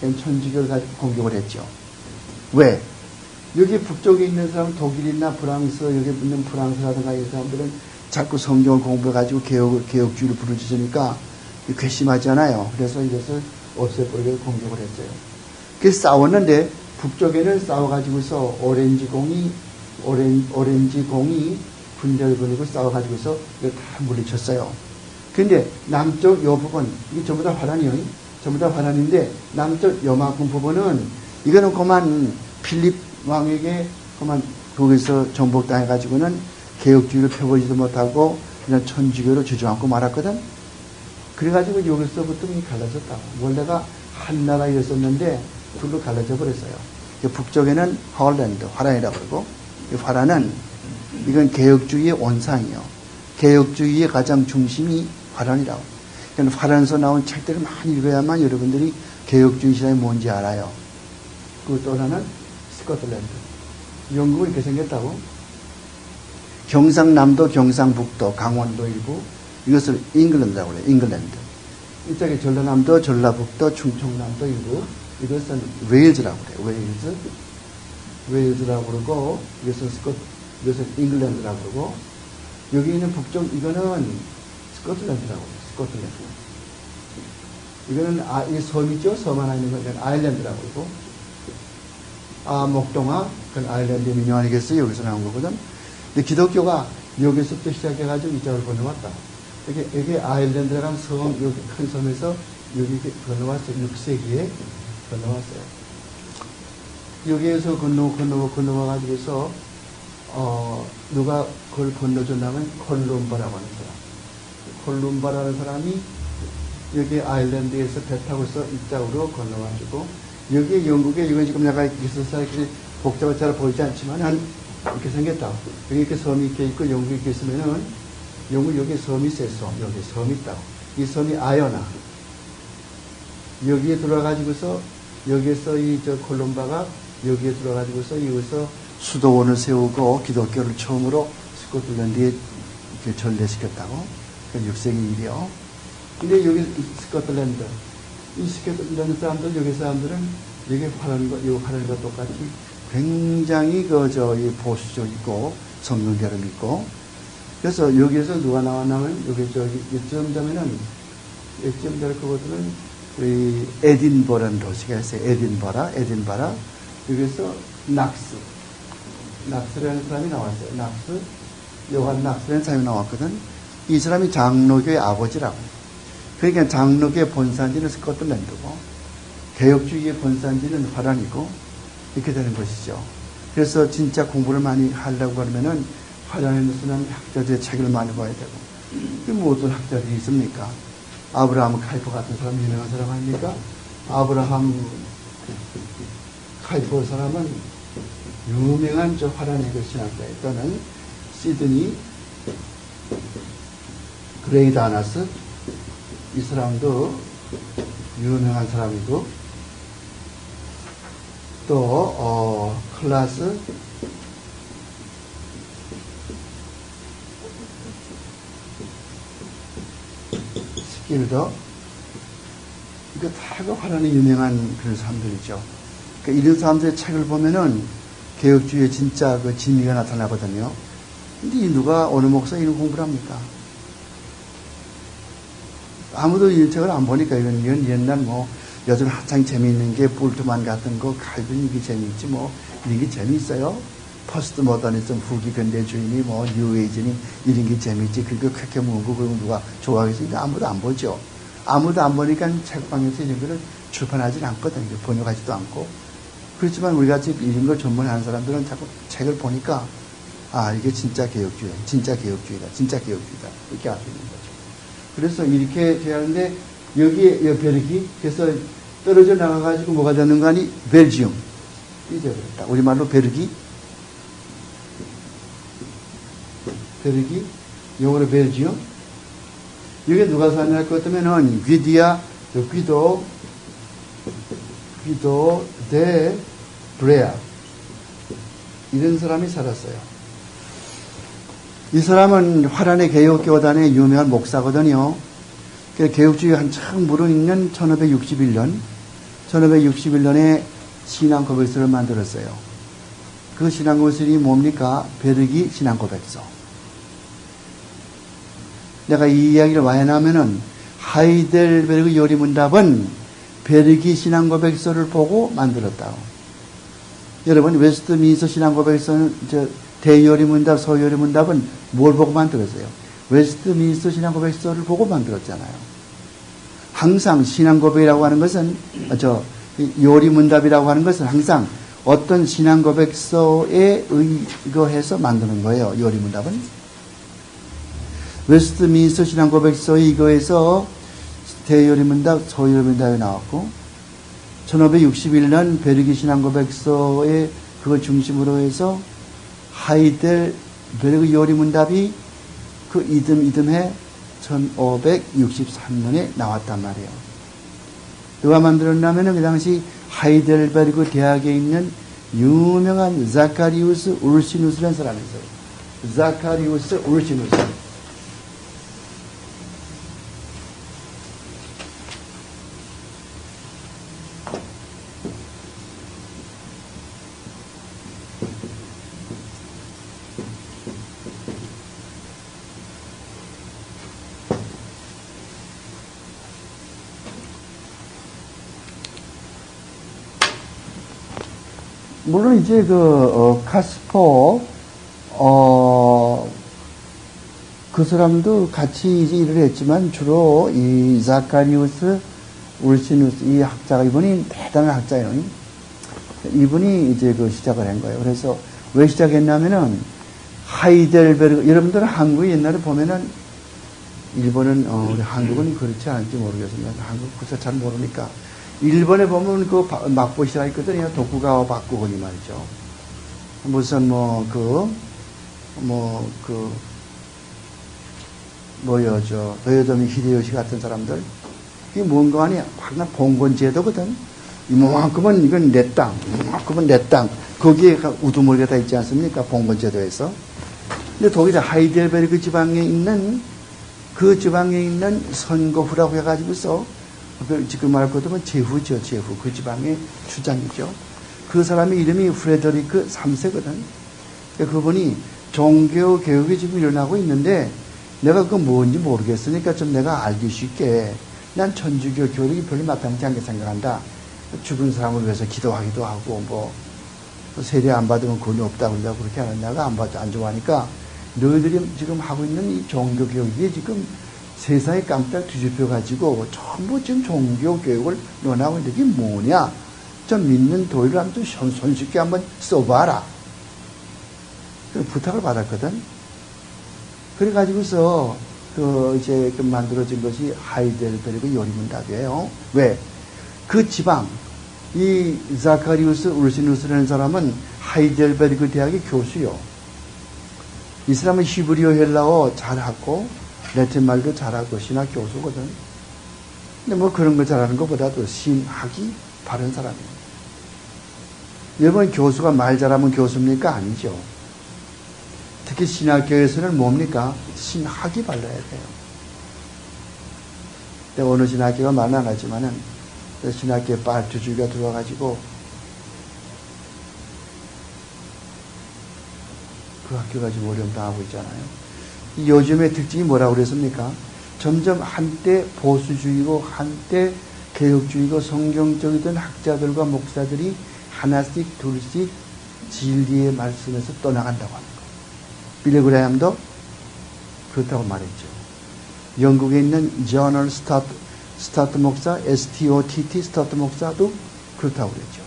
천주교를 가지고 공격을 했죠. 왜? 여기 북쪽에 있는 사람, 독일이나 프랑스, 여기 있는 프랑스라든가 이 사람들은 자꾸 성경을 공부해가지고 개혁주의를 부르짖으니까 괘씸하잖아요. 그래서 이것을 없애버리고 공격을 했어요. 그래서 싸웠는데, 북쪽에는 싸워가지고서 오렌지공이 분열을 벌이고 싸워가지고서 이걸 다 물리쳤어요. 근데 남쪽 요 부분, 이게 전부 다 화란이요. 전부 다 화란인데, 남쪽 요만큼 부분은, 이거는 그만 필립 왕에게 그만 거기서 정복당해가지고는 개혁주의를 펴보지도 못하고 그냥 천주교를 주저앉고 말았거든. 그래가지고 여기서부터 갈라졌다. 원래가 한 나라였었는데 둘로 갈라져 버렸어요. 북쪽에는 헐랜드, 화란이라고 그러고, 이 화란은 이건 개혁주의의 원상이요. 개혁주의의 가장 중심이 화란이라고. 그러니까 화란에서 나온 책들을 많이 읽어야만 여러분들이 개혁주의 시장이 뭔지 알아요. 그리고 또 하나는 스코틀랜드. 영국은 이렇게 생겼다고. 경상남도, 경상북도, 강원도 일부, 이것을 잉글랜드라고 그래요. 잉글랜드. 이쪽에 전라남도, 전라북도, 충청남도 일부. 이것은 웨일즈라고 그래요. 웨일즈라고 그러고, 이것은 잉글랜드라고 그러고, 여기 있는 북쪽, 이거는 스코틀랜드라고 그래요. 스코틀랜드. 이거는, 이 섬이죠? 섬 하나 있는 건 아일랜드라고 그러고, 목동아, 그건 아일랜드 민요 아니겠어요? 여기서 나온 거거든. 근데 기독교가 여기서부터 시작해가지고 이쪽으로 건너왔다. 이게 아일랜드라는 섬, 여기 큰 섬에서 여기 건너왔어요. 6세기에 건너왔어요. 여기에서 건너와가지고서, 누가 그걸 건너줬냐면 콜룸바라고 하는 사람. 콜룸바라는 사람이 여기 아일랜드에서 배 타고서 이쪽으로 건너와가지고, 여기에 영국에, 이건 지금 내가 있어서 이렇게 복잡하게 잘 보이지 않지만, 이렇게 생겼다. 여기 이렇게 섬이 이렇게 있고, 영국이 이렇게 있으면은, 영국 여기 섬이 있어요, 여기 섬이 있다고. 이 섬이 아여나. 여기에 들어와가지고서, 여기에서 콜룸바가 여기에 들어와가지고서 여기서 수도원을 세우고 기독교를 처음으로 스코틀랜드에 이렇게 전래시켰다고. 6세기 일이요. 근데 여기 스코틀랜드. 이 스코틀랜드 사람들, 여기 사람들은 여기 화려한 것 똑같이 굉장히 이 보수적이고 성경대로 믿고, 그래서 여기에서 누가 나왔냐면, 이쯤 되면은, 그것들은, 에딘버라는 도시가 있어요. 에딘바라. 여기서 낙스라는 사람이 나왔어요. 요한 낙스라는 사람이 나왔거든. 이 사람이 장로교의 아버지라고. 그러니까 장로교의 본산지는 스코틀랜드고, 개혁주의의 본산지는 화란이고, 이렇게 되는 것이죠. 그래서 진짜 공부를 많이 하려고 하면은 화란에 쓰는 학자들의 책을 많이 봐야 되고, 뭐 어떤 학자들이 있습니까? 아브라함 카이퍼 같은 사람, 유명한 사람 아닙니까? 아브라함 카이퍼 사람은 유명한 화란의 신학자예요. 또는 시드니 그레이다나스, 이 사람도 유명한 사람이고, 또 클라스 스킬더, 이거 다 화란에 유명한 그런 사람들이죠. 그러니까 이런 사람들의 책을 보면은 개혁주의의 진짜 그 진리가 나타나거든요. 근데 누가 어느 목사 이런 공부를 합니까? 아무도 이 책을 안 보니까 이건 옛날 요즘 한창 재미있는 게 볼트만 같은 거, 칼빈 이게 재미있지 이런 게 재미있어요? 퍼스트 모더니즘, 후기 근대주의니 뉴에이지니 이런 게 재미있지. 그거 그렇게 묻고 그러면 누가 좋아하겠습니까? 아무도 안 보죠. 아무도 안 보니까 책방에서 이런 거를 출판하지 않거든요. 번역하지도 않고. 그렇지만 우리 같이 이런 걸 전문하는 사람들은 자꾸 책을 보니까 이게 진짜 개혁주의다. 이렇게 알 수 있는 거죠. 그래서 이렇게 돼야 하는데, 여기에 베르기, 그래서 떨어져 나가가지고 뭐가 되는 거 아니? 벨지움. 잊어버렸다. 우리말로 베르기, 영어로 벨지움. 여기 누가 사냐 할 것 같으면은, 귀도 데 브레아. 이런 사람이 살았어요. 이 사람은 화란의 개혁교단의 유명한 목사거든요. 개혁주의 한참 무르익는 1561년에 신앙고백서를 만들었어요. 그 신앙고백서이 뭡니까? 베르기 신앙고백서. 내가 이 이야기를 왜 하냐면은, 하이델베르그 요리문답은 베르기 신앙고백서를 보고 만들었다고. 여러분, 웨스트민스터 신앙고백서는, 대요리문답, 소요리문답은 뭘 보고 만들었어요? 웨스트민스터 신앙고백서를 보고 만들었잖아요. 항상 신앙고백이라고 하는 것은, 요리문답이라고 하는 것은 항상 어떤 신앙고백서에 의거해서 만드는 거예요. 요리문답은. 웨스트민스터 신앙고백서에 의거해서 대요리문답, 소요리문답이 나왔고, 1561년 베르기 신앙고백서에 그걸 중심으로 해서 하이델베르그 요리문답이 그 이듬해 1563년에 나왔단 말이에요. 누가 만들었냐면 그 당시 하이델베르그 대학에 있는 유명한 자카리우스 울시누스라는 사람이 있어요. 자카리우스 울시누스. 물론 이제 카스퍼, 그 사람도 같이 이제 일을 했지만 주로 이 자카리우스 울시누스 이 학자가 이분이 대단한 학자예요. 이분이 이제 시작을 한 거예요. 그래서 왜 시작했냐면은 하이델베르그, 여러분들은 한국이 옛날에 보면은 일본은 우리 한국은 그렇지 않을지 모르겠습니다. 한국 글쎄 잘 모르니까 일본에 보면 막보시라 있거든요. 도쿠가와 바꾸거니 말이죠. 무슨 도요토미 히데요시 같은 사람들, 이게 뭔가 아니야. 항상 봉건제도거든. 이만큼은 이건 내 땅, 이만큼은 내 땅. 거기에 우두머리가 다 있지 않습니까? 봉건제도에서. 근데 독일의 하이델베르그 지방에 있는 선거후라고 해가지고서, 지금 말할 것 같으면 제후죠, 제후. 그 지방의 주장이죠. 그 사람의 이름이 프레드리크 3세거든. 그분이 종교 개혁이 지금 일어나고 있는데, 내가 그거 뭔지 모르겠으니까 좀 내가 알기 쉽게, 난 천주교 교육이 별로 마땅치 않게 생각한다. 죽은 사람을 위해서 기도하기도 하고, 세례 안 받으면 권위 없다고 그런다. 그렇게 하는 내가 안 좋아하니까, 너희들이 지금 하고 있는 이 종교 교육이 지금 세상에 깜짝 뒤집혀가지고 전부 지금 종교 교육을 논하고 있는데 이게 뭐냐? 좀 믿는 도리를 한번 손쉽게 한번 써봐라. 부탁을 받았거든. 그래가지고서 이제 만들어진 것이 하이델베르그 요리문답이에요. 왜? 그 지방, 이 자카리우스 울시누스라는 사람은 하이델베르그 대학의 교수요. 이 사람은 히브리어 헬라어 잘하고 라틴 말도 잘하고 신학 교수거든. 근데 그런 거 잘하는 것보다도 신학이 바른 사람이에요. 여러분, 교수가 말 잘하면 교수입니까? 아니죠. 특히 신학교에서는 뭡니까? 신학이 발라야 돼요. 근데 어느 신학교가 말은 안 하지만은 신학교에 빨투주의가 들어와가지고 그 학교가 지금 어려움 당하고 있잖아요. 요즘의 특징이 뭐라고 그랬습니까? 점점 한때 보수주의고 한때 개혁주의고 성경적이던 학자들과 목사들이 하나씩 둘씩 진리의 말씀에서 떠나간다고 하는 거예요. 빌리 그레이엄도 그렇다고 말했죠. 영국에 있는 저널 스타트 목사, STOTT 스타트 목사도 그렇다고 그랬죠.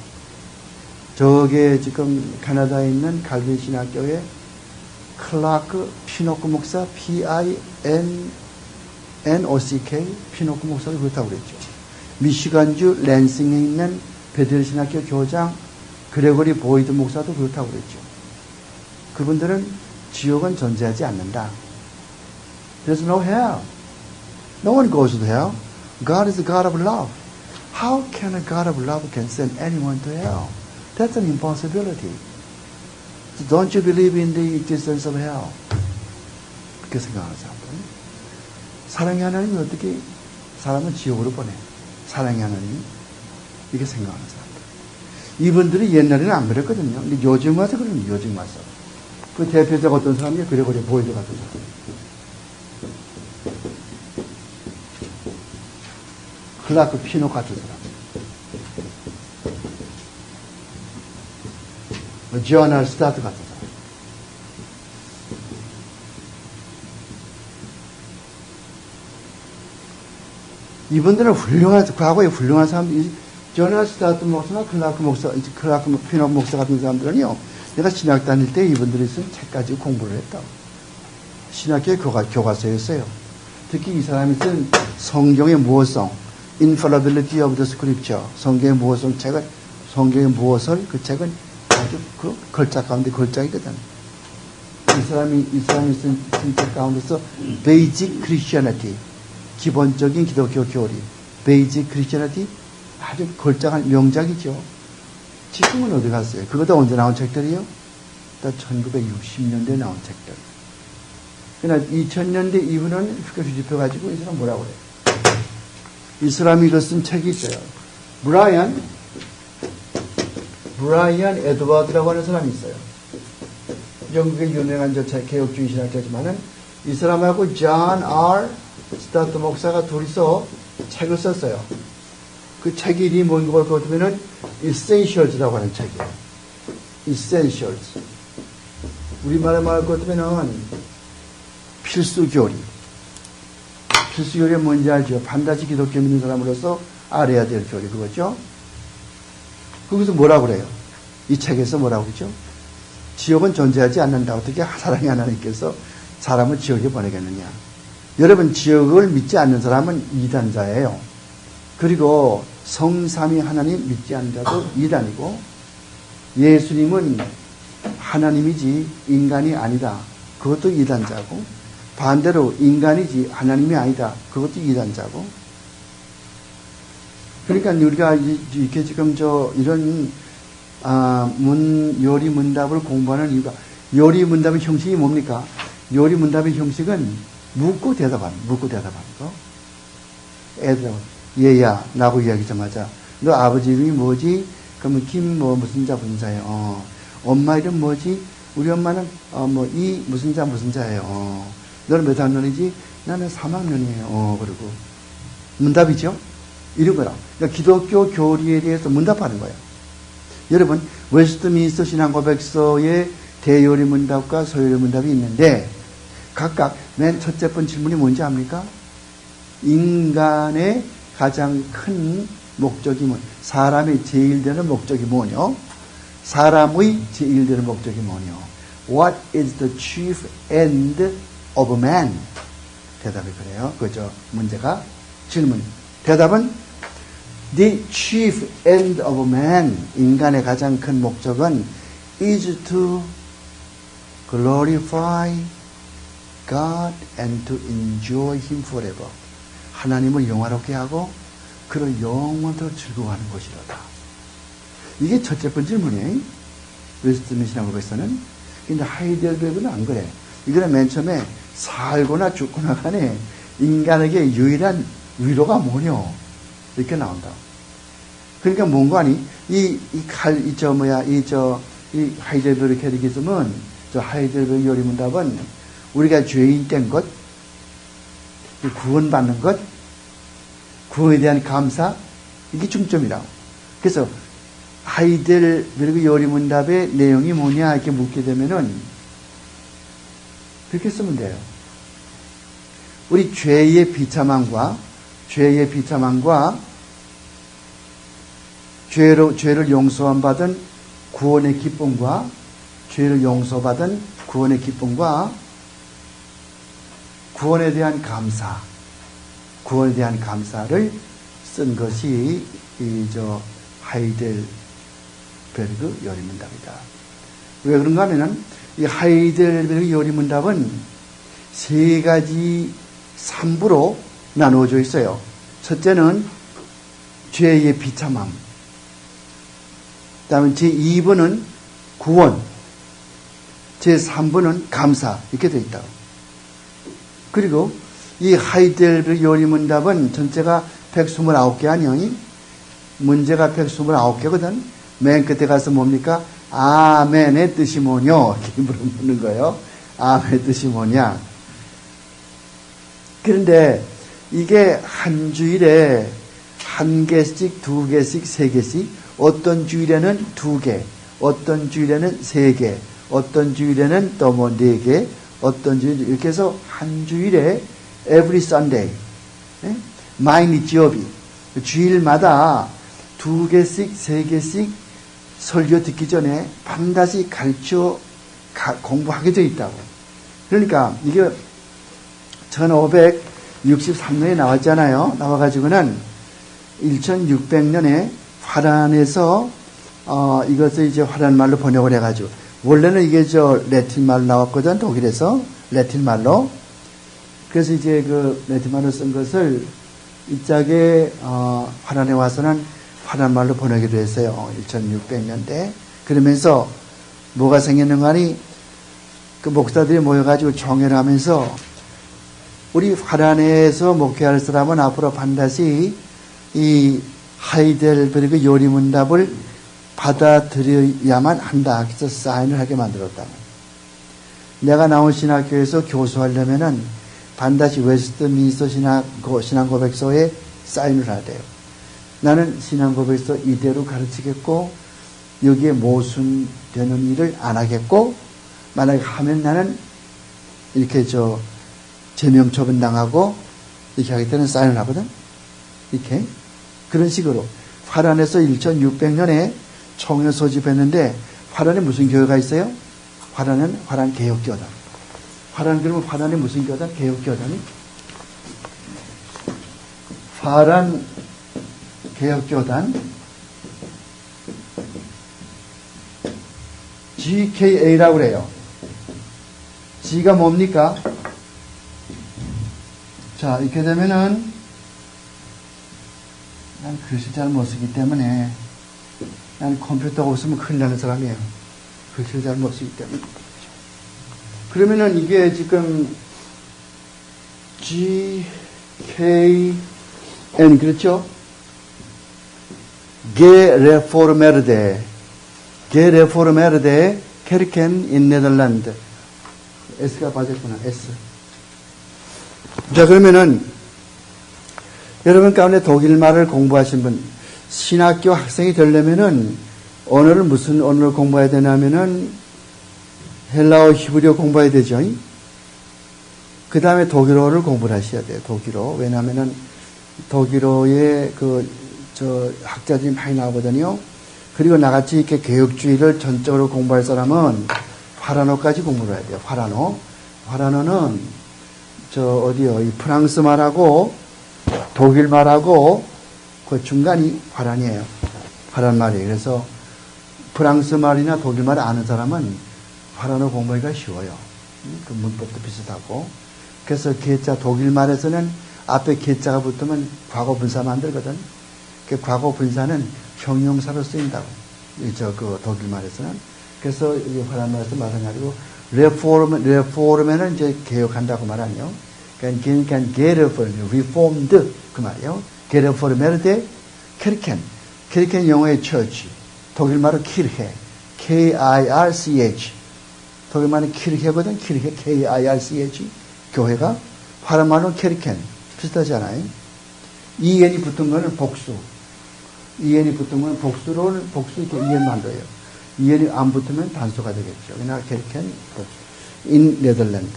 저게 지금 캐나다에 있는 갈빈 신학교에 클라크 피노크 목사, PINNOCK 피노크 목사도 그렇다고 그랬죠. 미시간주 랜싱에 있는 베델 신학교 교장 그레고리 보이드 목사도 그렇다고 그랬죠. 그분들은 지옥은 존재하지 않는다. There's no hell. No one goes to hell. God is a God of love. How can a God of love can send anyone to hell? That's an impossibility. So don't you believe in the existence of hell? 그렇게 생각하는 사람들. 사랑의 하나님이 어떻게 사람을 지옥으로 보내? 사랑의 하나님. 이렇게 생각하는 사람들. 이분들이 옛날에는 안 그랬거든요. 근데 요즘 와서 그러는 요즘 와서. 그 대표적 어떤 사람이 그레고리 보이드 같은 사람. 클라크 피노 같은 사람. 저널 스타트 같은 사람. 이분들은 과거에 훌륭한 사람들이, 저널 스타트 목사나 클라크 피노 목사 같은 사람들은요, 내가 신학 다닐 때 이분들이 쓴 책 가지고 공부를 했다. 신학교의 교과서였어요. 특히 이 사람이 쓴 성경의 무어성, Infallibility of the Scripture, 성경의 무어성 책은, 성경의 무엇을, 그 책은 아주 그 걸작 가운데 걸작이거든. 이 사람이 쓴 책 가운데서 Basic Christianity, 기본적인 기독교 교리, Basic Christianity, 아주 걸작한 명작이죠. 지금은 어디 갔어요? 그것도 언제 나온 책들이요? 1960년대에 나온 책들. 그러나 2000년대 이후는 휙 뒤집혀가지고 이 사람 뭐라고 그래요? 이 사람이 쓴 책이 있어요. 브라이언 에드워드라고 하는 사람이 있어요. 영국의 유명한 개혁주의 신학자지만은 이 사람하고 존 R. 스타트 목사가 둘이서 책을 썼어요. 그 책 이름이 뭔가 볼 것 같으면은 Essentials라고 하는 책이에요. essentials. 우리말에 말할 것 같으면 필수 교리. 필수 교리가 뭔지 알죠? 반드시 기독교 믿는 사람으로서 알아야 될 교리, 그거죠? 거기서 뭐라고 그래요? 이 책에서 뭐라고 그러죠? 지옥은 존재하지 않는다. 어떻게 사랑의 하나님께서 사람을 지옥에 보내겠느냐? 여러분, 지옥을 믿지 않는 사람은 이단자예요. 그리고 성삼위 하나님 믿지 않는 자도 이단이고, 예수님은 하나님이지 인간이 아니다. 그것도 이단자고, 반대로 인간이지 하나님이 아니다. 그것도 이단자고. 그러니까 우리가 이렇게 지금 이런 요리 문답을 공부하는 이유가, 요리 문답의 형식이 뭡니까? 요리 문답의 형식은 묻고 대답하는 거. 애들하고, 얘야, 라고 이야기 좀 하자. 너 아버지 이름이 뭐지? 그러면 무슨 자 무슨 자예요? 엄마 이름 뭐지? 우리 엄마는 이 무슨 자예요? 너는 몇 학년이지? 나는 3학년이에요. 그러고 문답이죠? 이런 거라. 그러니까 기독교 교리에 대해서 문답하는 거예요. 여러분, 웨스트민스터 신앙고백서의 대요리 문답과 소요리 문답이 있는데, 각각 맨 첫째 번 질문이 뭔지 압니까? 인간의 가장 큰 목적이 사람의 제일 되는 목적이 뭐뇨? 사람의 제일 되는 목적이 뭐뇨? What is the chief end of man? 대답이 그래요. 그죠? 문제가 질문. 대답은 The chief end of man, 인간의 가장 큰 목적은 is to glorify God and to enjoy Him forever. 하나님을 영화롭게 하고 그를 영원토록 즐거워하는 것이로다. 이게 첫째 번째 질문이에요. 웨스트민스터 신앙고백서는. 근데 하이델베르크는 안 그래. 이거는 맨 처음에 살거나 죽거나 간에 인간에게 유일한 위로가 뭐냐? 이렇게 나온다. 그러니까 뭔가 아니, 이 하이델베르크 캐티키즘은, 하이델베르크 요리문답은 우리가 죄인 된 것, 구원받는 것, 구원에 대한 감사, 이게 중점이라고. 그래서 하이델베르크 요리문답의 내용이 뭐냐 이렇게 묻게 되면은 그렇게 쓰면 돼요. 우리 죄의 비참함과 죄를 용서받은 구원의 기쁨과 죄를 용서받은 구원의 기쁨과 구원에 대한 감사를 쓴 것이 하이델베르크 요리문답이다. 왜 그런가 하면은 이 하이델베르크 요리문답은 세 가지 3부로 나누어져 있어요. 첫째는 죄의 비참함. 그 다음에 제2부는 구원. 제3부는 감사. 이렇게 되어 있다고. 그리고 이 하이델베르크 요리문답은 전체가 129개 아니요? 문제가 129개거든. 맨 끝에 가서 뭡니까? 아멘의 뜻이 뭐냐? 이렇게 물어보는 거예요. 아멘의 뜻이 뭐냐? 그런데 이게 한 주일에 한 개씩, 두 개씩, 세 개씩, 어떤 주일에는 2개, 어떤 주일에는 3개, 어떤 주일에는 또 뭐 4개, 어떤 주일, 이렇게 해서 한 주일에 every Sunday, 마이니지어비, 주일마다 2개씩, 3개씩 설교 듣기 전에 반드시 공부하게 되어 있다고. 그러니까 이게 1563년에 나왔잖아요. 나와가지고는 1600년에 화란에서 이것을 이제 화란 말로 번역을 해가지고, 원래는 이게 라틴 말로 나왔거든, 독일에서 라틴 말로. 그래서 이제 그 라틴 말로 쓴 것을 이짝에 화란에 와서는 화란 말로 번역이 됐어요. 1600년대. 그러면서 뭐가 생겼는가 하니 그 목사들이 모여가지고 총회를 하면서 우리 화란에서 목회할 사람은 앞으로 반드시 이 하이델베르크 요리문답을 받아들여야만 한다. 그래서 사인을 하게 만들었다. 내가 나온 신학교에서 교수하려면은 반드시 웨스트민스터 신앙고백서에 사인을 해야 돼요. 나는 신앙고백서 이대로 가르치겠고 여기에 모순되는 일을 안 하겠고, 만약에 하면 나는 이렇게 제명 처분당하고 이렇게 하기 때문에 사인을 하거든. 이렇게. 그런 식으로. 화란에서 1600년에 총회를 소집했는데, 화란에 무슨 교회가 있어요? 화란은 화란 개혁교단. 화란, 그러면 화란에 무슨 교단? 개혁교단이? 화란 개혁교단. GKA라고 그래요. G가 뭡니까? 자, 이렇게 되면은, 난 글씨 잘 못 쓰기 때문에, 난 컴퓨터가 없으면 큰일 나는 사람이에요. 글씨를 잘 못 쓰기 때문에. 그러면은 이게 지금, GKN, 그렇죠? Gereformerde Kerken in Netherland. S가 빠졌구나, S. 자, 그러면은, 여러분 가운데 독일말을 공부하신 분, 신학교 학생이 되려면은, 무슨 언어를 공부해야 되냐면은, 헬라어, 히브리어 공부해야 되죠. 그 다음에 독일어를 공부를 하셔야 돼요, 독일어. 왜냐면은, 독일어에 학자들이 많이 나오거든요. 그리고 나같이 이렇게 개혁주의를 전적으로 공부할 사람은 화란어까지 공부를 해야 돼요. 화란어. 화란어는 이 프랑스 말하고 독일 말하고 그 중간이 화란이에요. 화란 말이에요. 그래서 프랑스 말이나 독일 말을 아는 사람은 화란어 공부하기가 쉬워요. 그 문법도 비슷하고. 그래서 개자, 독일 말에서는 앞에 개자가 붙으면 과거 분사 만들거든. 그 과거 분사는 형용사로 쓰인다고. 독일 말에서는. 그래서 이 화란 말에서 마찬가지고, 레포르면은 이제 개혁한다고 말하네요. 그러니까 reformed 그 말이에요. gereformerde Kirchen. Kirchen 영어의 church. 독일 말은 kirche. K-I-R-C-H. 독일 말은 kirche거든. kirche. K-I-R-C-H. 교회가. 화란 말은 Kirchen. 비슷하지 않아요? EN이 붙은 거는 복수. EN이 붙으면 복수 이렇게 EN 만들어요. EN이 안 붙으면 단수가 되겠죠. 그러나 Kirchen 복수. in Netherland.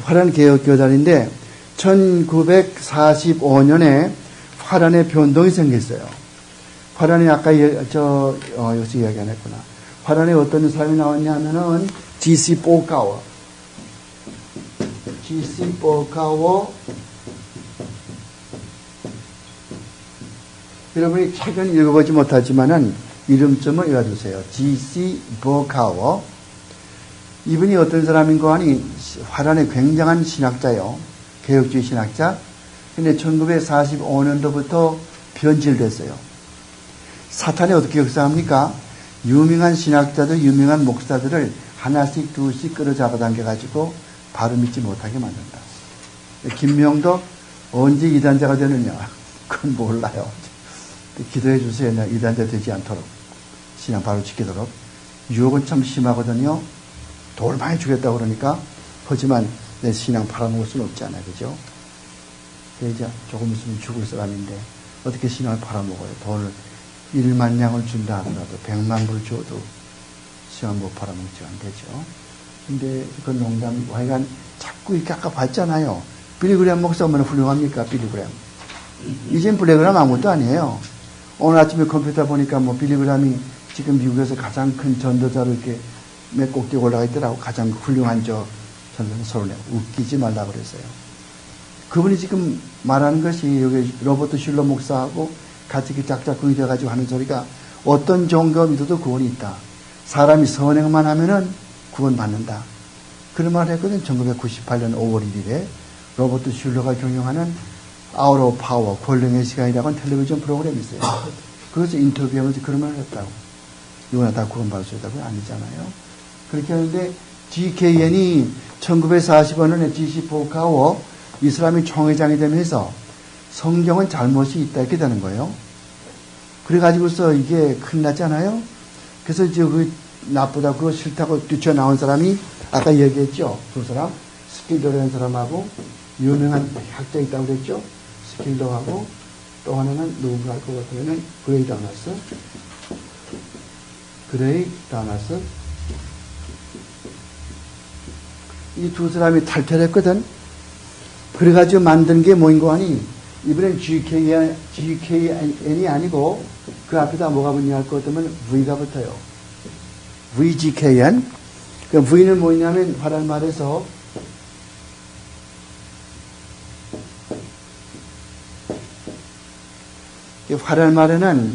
화란 개혁교단인데 1945년에 화란에 변동이 생겼어요. 화란에 아까 여기서 이야기 안 했구나. 화란에 어떤 사람이 나왔냐면은 G.C. 보카워. G.C. 보카워. 여러분이 책은 읽어보지 못하지만은 이름 좀 외워두세요. G.C. 보카워. 이분이 어떤 사람인 거 아니, 화란의 굉장한 신학자요. 개혁주의 신학자. 근데 1945년도부터 변질됐어요. 사탄이 어떻게 역사합니까? 유명한 신학자들, 유명한 목사들을 하나씩 둘씩 끌어잡아 당겨가지고 바로 믿지 못하게 만든다. 김명도 언제 이단자가 되느냐? 그건 몰라요. 기도해 주세요. 이단자 되지 않도록. 신앙 바로 지키도록. 유혹은 참 심하거든요. 돈을 많이 주겠다고 그러니까. 하지만 내 신앙 팔아먹을 수는 없잖아요. 그죠? 이제 조금 있으면 죽을 사람인데 어떻게 신앙을 팔아먹어요? 돈을 1만 냥을 준다 하더라도 100만 불 줘도 신앙 못 팔아먹지 안 되죠. 근데 그 농담이고 하여간 자꾸 이렇게 아까 봤잖아요. 빌리그램 목사 얼마나 훌륭합니까? 빌리그램. 이젠 빌리그램 아무것도 아니에요. 오늘 아침에 컴퓨터 보니까 빌리그램이 지금 미국에서 가장 큰 전도자로 이렇게 몇 꼭대기 올라가 있더라고. 가장 훌륭한 전도자 서론에 웃기지 말라고 그랬어요. 그분이 지금 말하는 것이 여기 로버트 슐러 목사하고 같이 이렇게 짝짝꿍이 돼가지고 하는 소리가 어떤 종교가 믿어도 구원이 있다. 사람이 선행만 하면은 구원 받는다. 그런 말을 했거든. 1998년 5월 1일에 로버트 슐러가 경영하는 아웃 오브 파워, 권능의 시간이라고 하는 텔레비전 프로그램이 있어요. 그것을 인터뷰하면서 그런 말을 했다고. 이거나 다 구원받을 수 있다고? 아니잖아요. 그렇게 하는데 GKN이 1945년에 G.C. 보카워 이 사람이 총회장이 되면서 성경은 잘못이 있다 이렇게 되는 거예요. 그래가지고서 이게 큰일 났잖아요. 그래서 이제 나쁘다 그거 싫다고 뛰쳐나온 사람이 아까 얘기했죠. 두 사람 스킬더라는 사람하고 유명한 학자 있다고 그랬죠. 스킬더하고 또 하나는 누군가 할 것 같으면은 브레이드 아나스. 그레이 다나스. 이 두 사람이 탈퇴를 했거든. 그래가지고 만든 게 뭐인 거 아니? 이번엔 GKN이 아니고 그 앞에다 뭐가 붙냐 할 것 같으면 V가 붙어요. VGKN. 그 V는 뭐냐면 화란 말에서 화란 말에는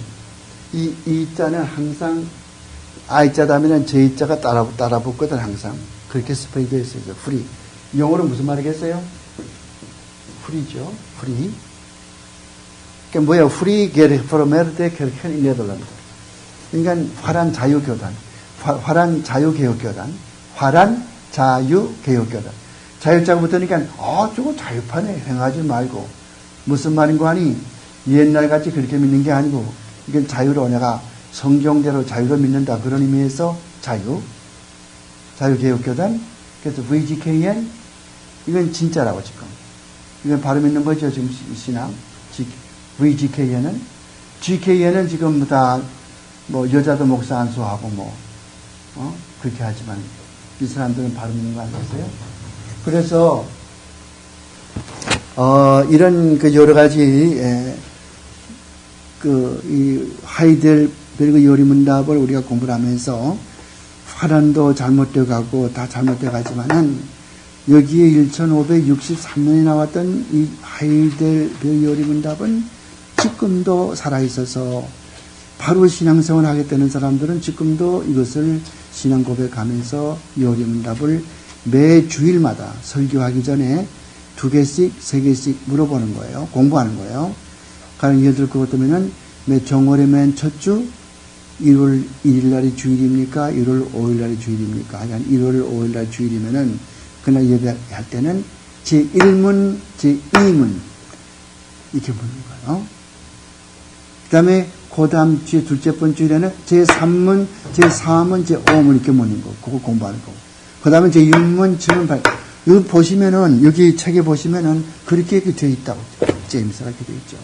이 자는 항상 I자 다음에는 J자가 따라 붙거든 항상. 그렇게 스페이드에 있어요. free. 영어로 무슨 말이겠어요? free죠. free. 그게 뭐야? free get from the Christian in Netherlands. 그러니까 화란 자유교단. 화란 자유개혁교단. 화란 자유개혁교단. 자유자가 붙으니까 저거 자유파네. 행하지 말고. 무슨 말인 거 아니? 옛날같이 그렇게 믿는 게 아니고 이건 자유로 내가 성경대로 자유로 믿는다. 그런 의미에서 자유개혁교단. 그래서 VGKN 이건 진짜라고 지금. 이건 바로 믿는 거죠. 지금 신앙. VGKN은. GKN은 지금 다 뭐 여자도 목사 안수하고 그렇게 하지만 이 사람들은 바로 믿는 거 아니겠어요? 그래서 이런 그 여러 가지 이 하이델베르그 요리문답을 우리가 공부를 하면서 화란도 잘못되어 가고 다 잘못되어 가지만은 여기에 1563년에 나왔던 이 하이델베르그 요리문답은 지금도 살아있어서 바로 신앙생활 하게 되는 사람들은 지금도 이것을 신앙 고백하면서 요리문답을 매 주일마다 설교하기 전에 2개씩, 3개씩 물어보는 거예요. 공부하는 거예요. 가령 예를 들어 그것도면은 매 정월의 맨 첫 주 1월 1일 날이 주일입니까? 1월 5일 날이 주일입니까? 하여간 1월 5일 날 주일이면은 그날 예배할 때는 제1문, 제2문 이렇게 묻는 거예요. 그 다음에 그 다음 주에 둘째 번 주일에는 제3문, 제4문, 제5문 이렇게 묻는 거. 그거 공부하는 거. 그 다음에 제6문, 7문, 8문. 여기 보시면은, 여기 책에 보시면은 그렇게 되어 있다고. 제임스가 이렇게 되어 있죠.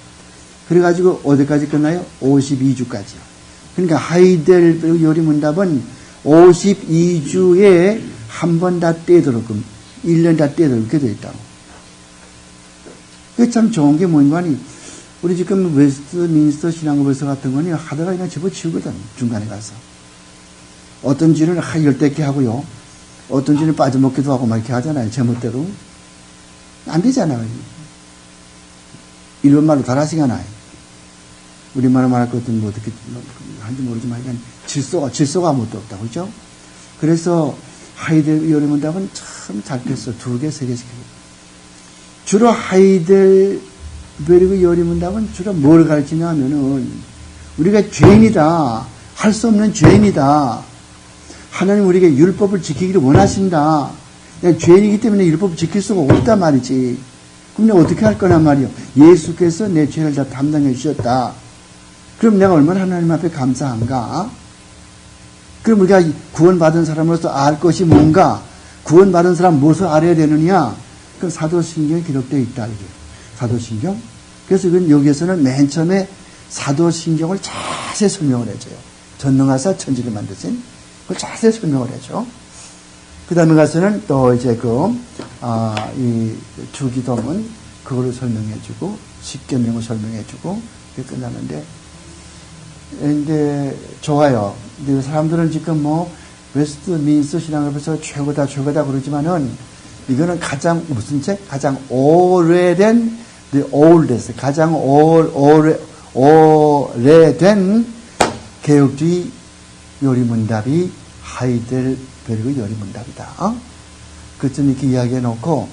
그래가지고 어디까지 끝나요? 52주까지요. 그러니까 하이델베르그 요리문답은 52주에 한 번 다 떼도록, 1년 다 떼도록 이렇게 되어 있다고. 그게 참 좋은 게 뭔가 하니, 우리 지금 웨스트민스터 신앙고백서 같은 거는 하다가 그냥 집어치우거든, 중간에 가서. 어떤 주는 10개 하고요. 어떤 주는 빠져먹기도 하고 막 이렇게 하잖아요, 제멋대로. 안 되잖아요. 일본말로 잘하시잖아요. 우리말로 말할 것은 뭐 어떻게 하는지 모르지만, 그냥 질서가 아무것도 없다, 그죠? 그래서 하이델 요리문답은 참 잘 뺐어. 2개, 3개씩. 주로 하이델베르그 요리문답은 주로 뭘 가르치냐 하면은, 우리가 죄인이다. 할 수 없는 죄인이다. 하나님 우리에게 율법을 지키기를 원하신다. 내가 죄인이기 때문에 율법을 지킬 수가 없단 말이지. 그럼 내가 어떻게 할 거란 말이요. 예수께서 내 죄를 다 담당해 주셨다. 그럼 내가 얼마나 하나님 앞에 감사한가? 그럼 우리가 구원받은 사람으로서 알 것이 뭔가? 구원받은 사람 무엇을 알아야 되느냐? 그럼 사도신경에 기록되어 있다. 이게 사도신경. 그래서 이건 여기에서는 맨 처음에 사도신경을 자세히 설명을 해줘요. 전능하사 천지를 만드신 그걸 자세히 설명을 해줘. 그 다음에 가서는 또 이제 이 주기도문 그거를 설명해주고 십계명을 설명해주고 그게 끝나는데 이제 좋아요. 근데 사람들은 지금 웨스트민스터 신앙을 최고다 그러지만은 이거는 가장 무슨 책? 가장 오래된 the oldest 가장 오래된 개혁주의 요리문답이 하이델베르그 요리문답이다. 그쯤 이렇게 이야기해 놓고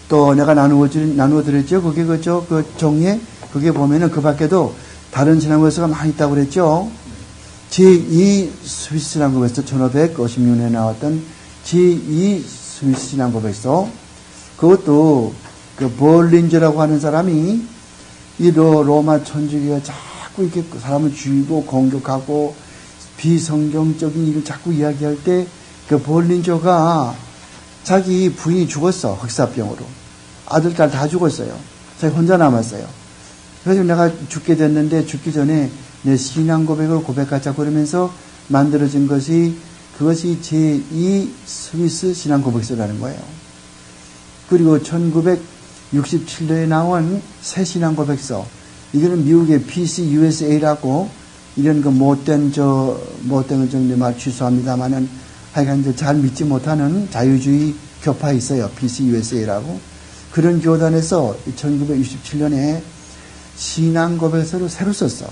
또 내가 나누어 드렸죠. 그게 그 종이에 그게 보면은 그 밖에도 다른 신앙고백서가 많이 있다고 그랬죠. 제2 스위스 신앙고백서 1556년에 나왔던 제2 스위스 신앙고백서 그것도 그 볼린저라고 하는 사람이 이 로마 천주교가 자꾸 이렇게 사람을 죽이고 공격하고 비성경적인 일을 자꾸 이야기할 때 그 볼린저가 자기 부인이 죽었어. 흑사병으로. 아들, 딸 다 죽었어요. 자기 혼자 남았어요. 그래서 내가 죽게 됐는데 죽기 전에 내 신앙 고백을 고백하자 그러면서 만들어진 것이 그것이 제2 스위스 신앙고백서라는 거예요. 그리고 1967년에 나온 새 신앙고백서, 이거는 미국의 PC USA라고 이런 거 못된 걸 좀 말 취소합니다만은 하여간 이제 잘 믿지 못하는 자유주의 교파 있어요. PC USA라고. 그런 교단에서 1967년에 신앙고백서를 새로 썼어.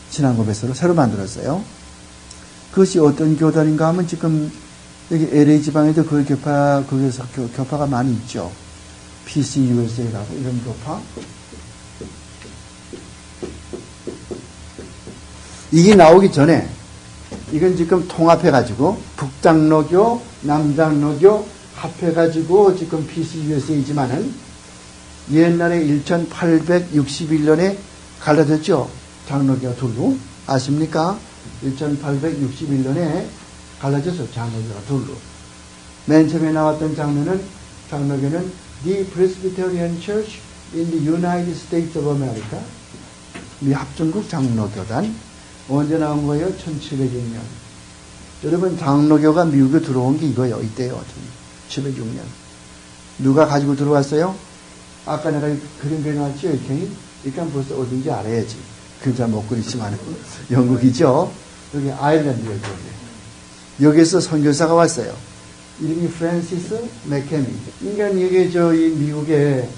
신앙고백서를 새로 만들었어요. 그것이 어떤 교단인가 하면 지금 여기 LA 지방에도 그 거기서 교파가 많이 있죠. PC USA라고 이런 교파. 이게 나오기 전에 이건 지금 통합해가지고 북장로교, 남장로교 합해가지고 지금 PCUSA이지만은 옛날에 1861년에 갈라졌죠. 장로교가 둘로. 아십니까? 1861년에 갈라졌어. 장로교가 둘로. 맨 처음에 나왔던 장로교는 The Presbyterian Church in the United States of America. 미 합중국 장로교단. 언제 나온 거예요? 1706년. 여러분, 장로교가 미국에 들어온 게 이거예요. 이때요. 1706년. 누가 가지고 들어왔어요? 아까 내가 그림 그려놨죠? 이렇게. 그러니까 벌써 어딘지 알아야지. 글자 못 그리지만. 영국이죠? 여기 아일랜드예요. 여기서 선교사가 왔어요. 이름이 프랜시스 맥케미. 그러니까 이게 이 미국에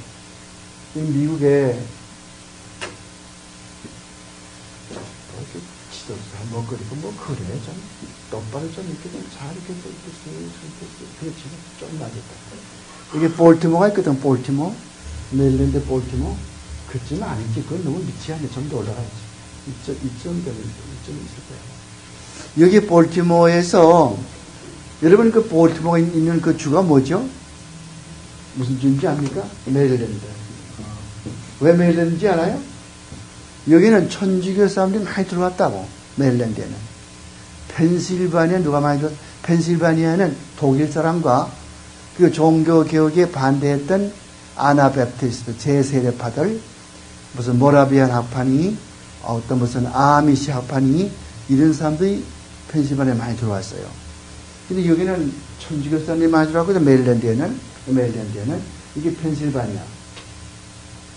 뭐 그리고 뭐 그래 좀 똑바로 좀 이렇게 좀 잘 이렇게 그렇지 좀 나겠다. 이게 볼티모어가 있거든. 볼티모어, 메릴랜드 볼티모어. 그쯤은 아니지. 그건 너무 밑이 아니야. 좀 더 올라가야지. 이쯤 있을 거야. 여기 볼티모어에서 여러분 그 볼티모어에 있는 그 주가 뭐죠? 무슨 주인지 압니까? 메릴랜드. 왜 메릴랜드인지 알아요? 여기는 천주교 사람들이 많이 들어왔다고. 메릴랜드에는. 펜실바니아 누가 많이 들어왔? 펜실바니아는 독일 사람과 그 종교개혁에 반대했던 아나베프티스트 제세례파들, 무슨 모라비안 학파니, 어떤 무슨 아미시 학파니, 이런 사람들이 펜실바니아에 많이 들어왔어요. 근데 여기는 천주교 사람들이 많이 들어왔고, 메릴랜드에는 이게 펜실바니아.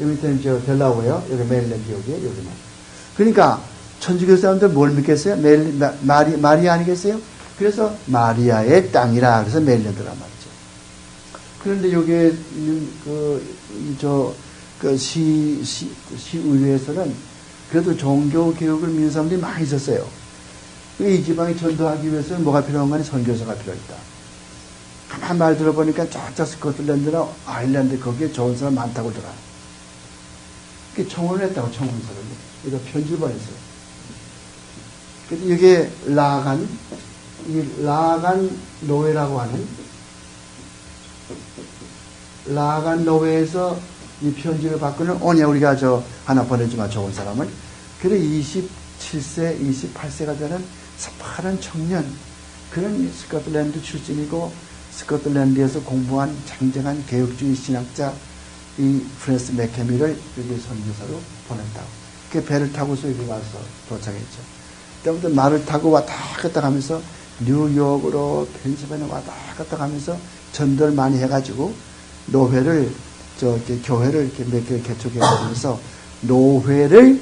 여기 밑에는 델라웨어, 여기 메릴랜드 여기만. 그러니까 천주교 사람들 뭘 믿겠어요? 마리아 아니겠어요? 그래서 마리아의 땅이라 그래서 메릴랜드란 말이죠. 그런데 여기에 있는 시의회에서는 그래도 종교 개혁을 믿는 사람들이 많이 있었어요. 이 지방에 전도하기 위해서는 뭐가 필요한 거니? 선교사가 필요했다. 가만 말 들어보니까 저쪽 스코틀랜드나 아일랜드 거기에 좋은 사람 많다고 들어요. 청원을 했다고, 청원서를. 그래서 편지를 보냈어요. 그래서 이게 라간 노회라고 하는, 라간 노회에서 이 편지를 받고는, 오냐, 우리가 하나 보내주마, 좋은 사람을. 그래, 27세, 28세가 되는 새파란 청년, 그런 스코틀랜드 출신이고, 스코틀랜드에서 공부한 장정한 개혁주의 신학자, 이 프랜시스 맥케미를 여기 선교사로 보낸다고. 그 배를 타고서 여기 와서 도착했죠. 그때부터 말을 타고 왔다 갔다 가면서 뉴욕으로 펜실바니아 왔다 갔다 가면서 전도를 많이 해가지고 노회를 교회를 이렇게 몇 개 개척해 가면서 노회를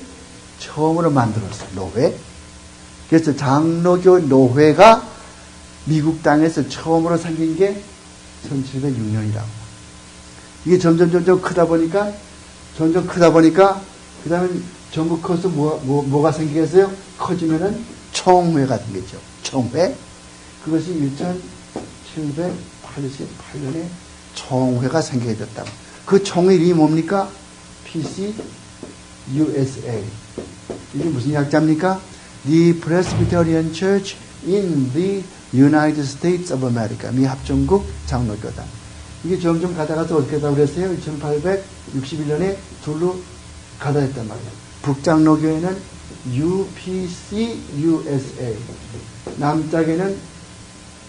처음으로 만들었어요. 노회. 그래서 장로교 노회가 미국 땅에서 처음으로 생긴 게 1706년이라고. 이게 점점 크다 보니까, 그 다음에 전부 커서 뭐가 생기겠어요? 커지면은 총회가 생겼죠. 총회. 그것이 1788년에 총회가 생기게 됐다고. 그 총회 이름이 뭡니까? PC USA. 이게 무슨 약자입니까? The Presbyterian Church in the United States of America. 미 합중국 장로교단. 이게 점점 가다가서 어떻게 하다고 그랬어요? 1861년에 둘로 가다 했단 말이에요. 북장로교회는 UPC-USA, 남짝에는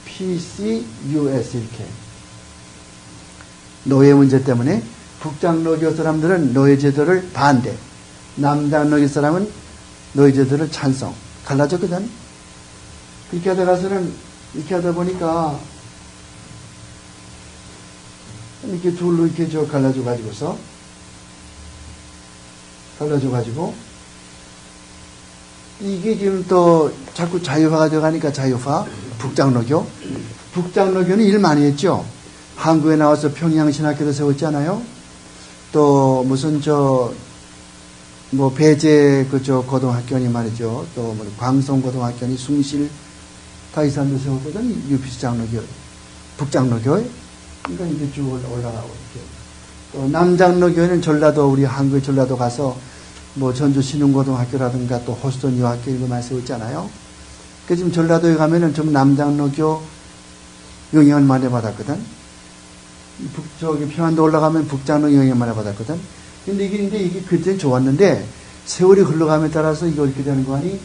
PC-US 이렇게. 노예 문제 때문에 북장로교 사람들은 노예제도를 반대, 남장로교 사람은 노예제도를 찬성. 갈라졌거든. 그렇게 하다 보니까, 이렇게 둘로 이렇게 갈라져가지고, 이게 지금 또 자꾸 자유화가 되어가니까 자유화, 북장로교는 일 많이 했죠. 한국에 나와서 평양신학교도 세웠잖아요. 또 무슨 배제 고등학교니 말이죠. 또 광성고등학교니 숭실 다 이 사람도 세웠거든. UPC 장로교, 북장로교. 그러니까 이게 쭉 올라가고 이렇게. 또 남장로교회는 전라도, 우리 한국의 전라도 가서 전주 신흥고등학교라든가 또 호수돈 유학교 이런 거 많이 세웠잖아요. 그 지금 전라도에 가면은 좀 남장로교 영향을 많이 받았거든. 평안도 올라가면 북장로 영향을 많이 받았거든. 근데 이게 그때는 좋았는데, 세월이 흘러감에 따라서 이거 어떻게 되는 거 아니?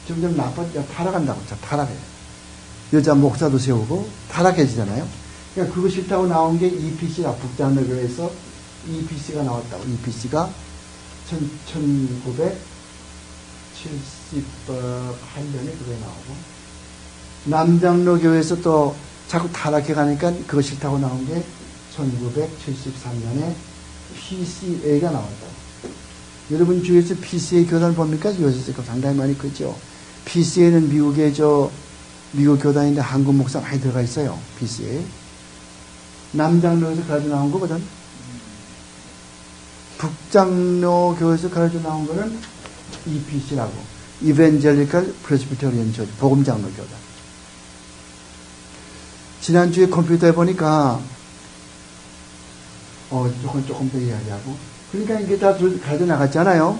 점점 타락한다고. 타락해. 여자 목사도 세우고, 타락해지잖아요. 그러니까 그거 싫다고 나온 게 EPC라, 북장로교에서 EPC가 나왔다고. EPC가 1978년에 그게 나오고, 남장로교에서 또 자꾸 타락해 가니까 그거 싫다고 나온 게 1973년에 PCA가 나왔다. 여러분 주위에서 PCA 교단을 봅니까? 요새 상당히 많이 크죠. PCA는 미국 교단인데 한국 목사 많이 들어가 있어요. PCA. 남장로에서 가르쳐 나온 거거든. 북장로교에서 가르쳐 나온 거는 EPC라고. Evangelical Presbyterian Church, 복음장로교다. 지난주에 컴퓨터에 보니까, 조금 더 이야기하고. 그러니까 이게 다 가져 나갔잖아요.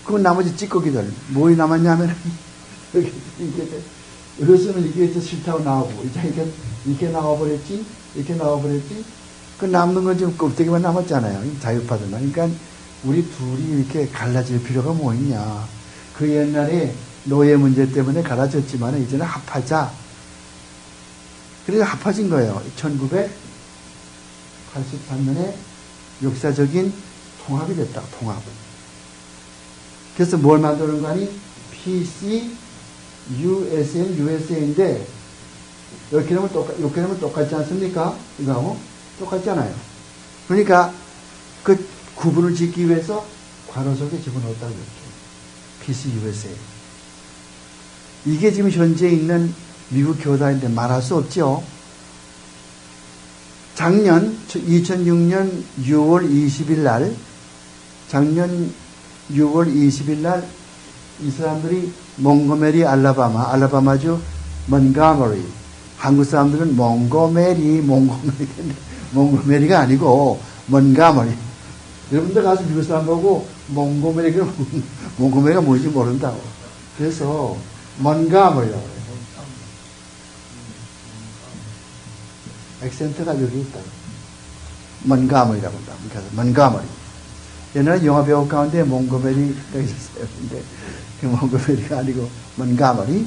그럼 나머지 찌꺼기들, 뭐이 남았냐면, 이것은 이게 싫다고 나오고, 이렇게 나와버렸지? 그 남는 건 지금 껍데기만 남았잖아요. 자유파들만. 그러니까 우리 둘이 이렇게 갈라질 필요가 뭐 있냐. 그 옛날에 노예 문제 때문에 갈라졌지만 이제는 합하자. 그래서 합해진 거예요. 1983년에 역사적인 통합이 됐다. 통합. 그래서 뭘 만드는 거 아니? PC, USA인데 이렇게 되면 똑같지 않습니까? 이거하고 똑같잖아요. 그러니까 그 구분을 짓기 위해서 괄호 속에 집어넣었다고 그랬죠. PC, USA. 이게 지금 현재 있는 미국 교단인데 말할 수 없죠. 작년 2006년 6월 20일 날 이 사람들이 몽고메리 알라바마주 먼가머리. 한국 사람들은 몽고메리가 아니고 먼가머리. 여러분들 가서 미국 사람 보고 몽고메리가 뭔지 모른다고. 그래서 먼가머리라고 해요. 액센트가 여기 있다. 먼가머리라고 한다. 그래서 먼가머리. 옛날에 영화 배우 가운데 몽고메리가 있었어요. 근데 그 몽고메리가 아니고 먼가머리.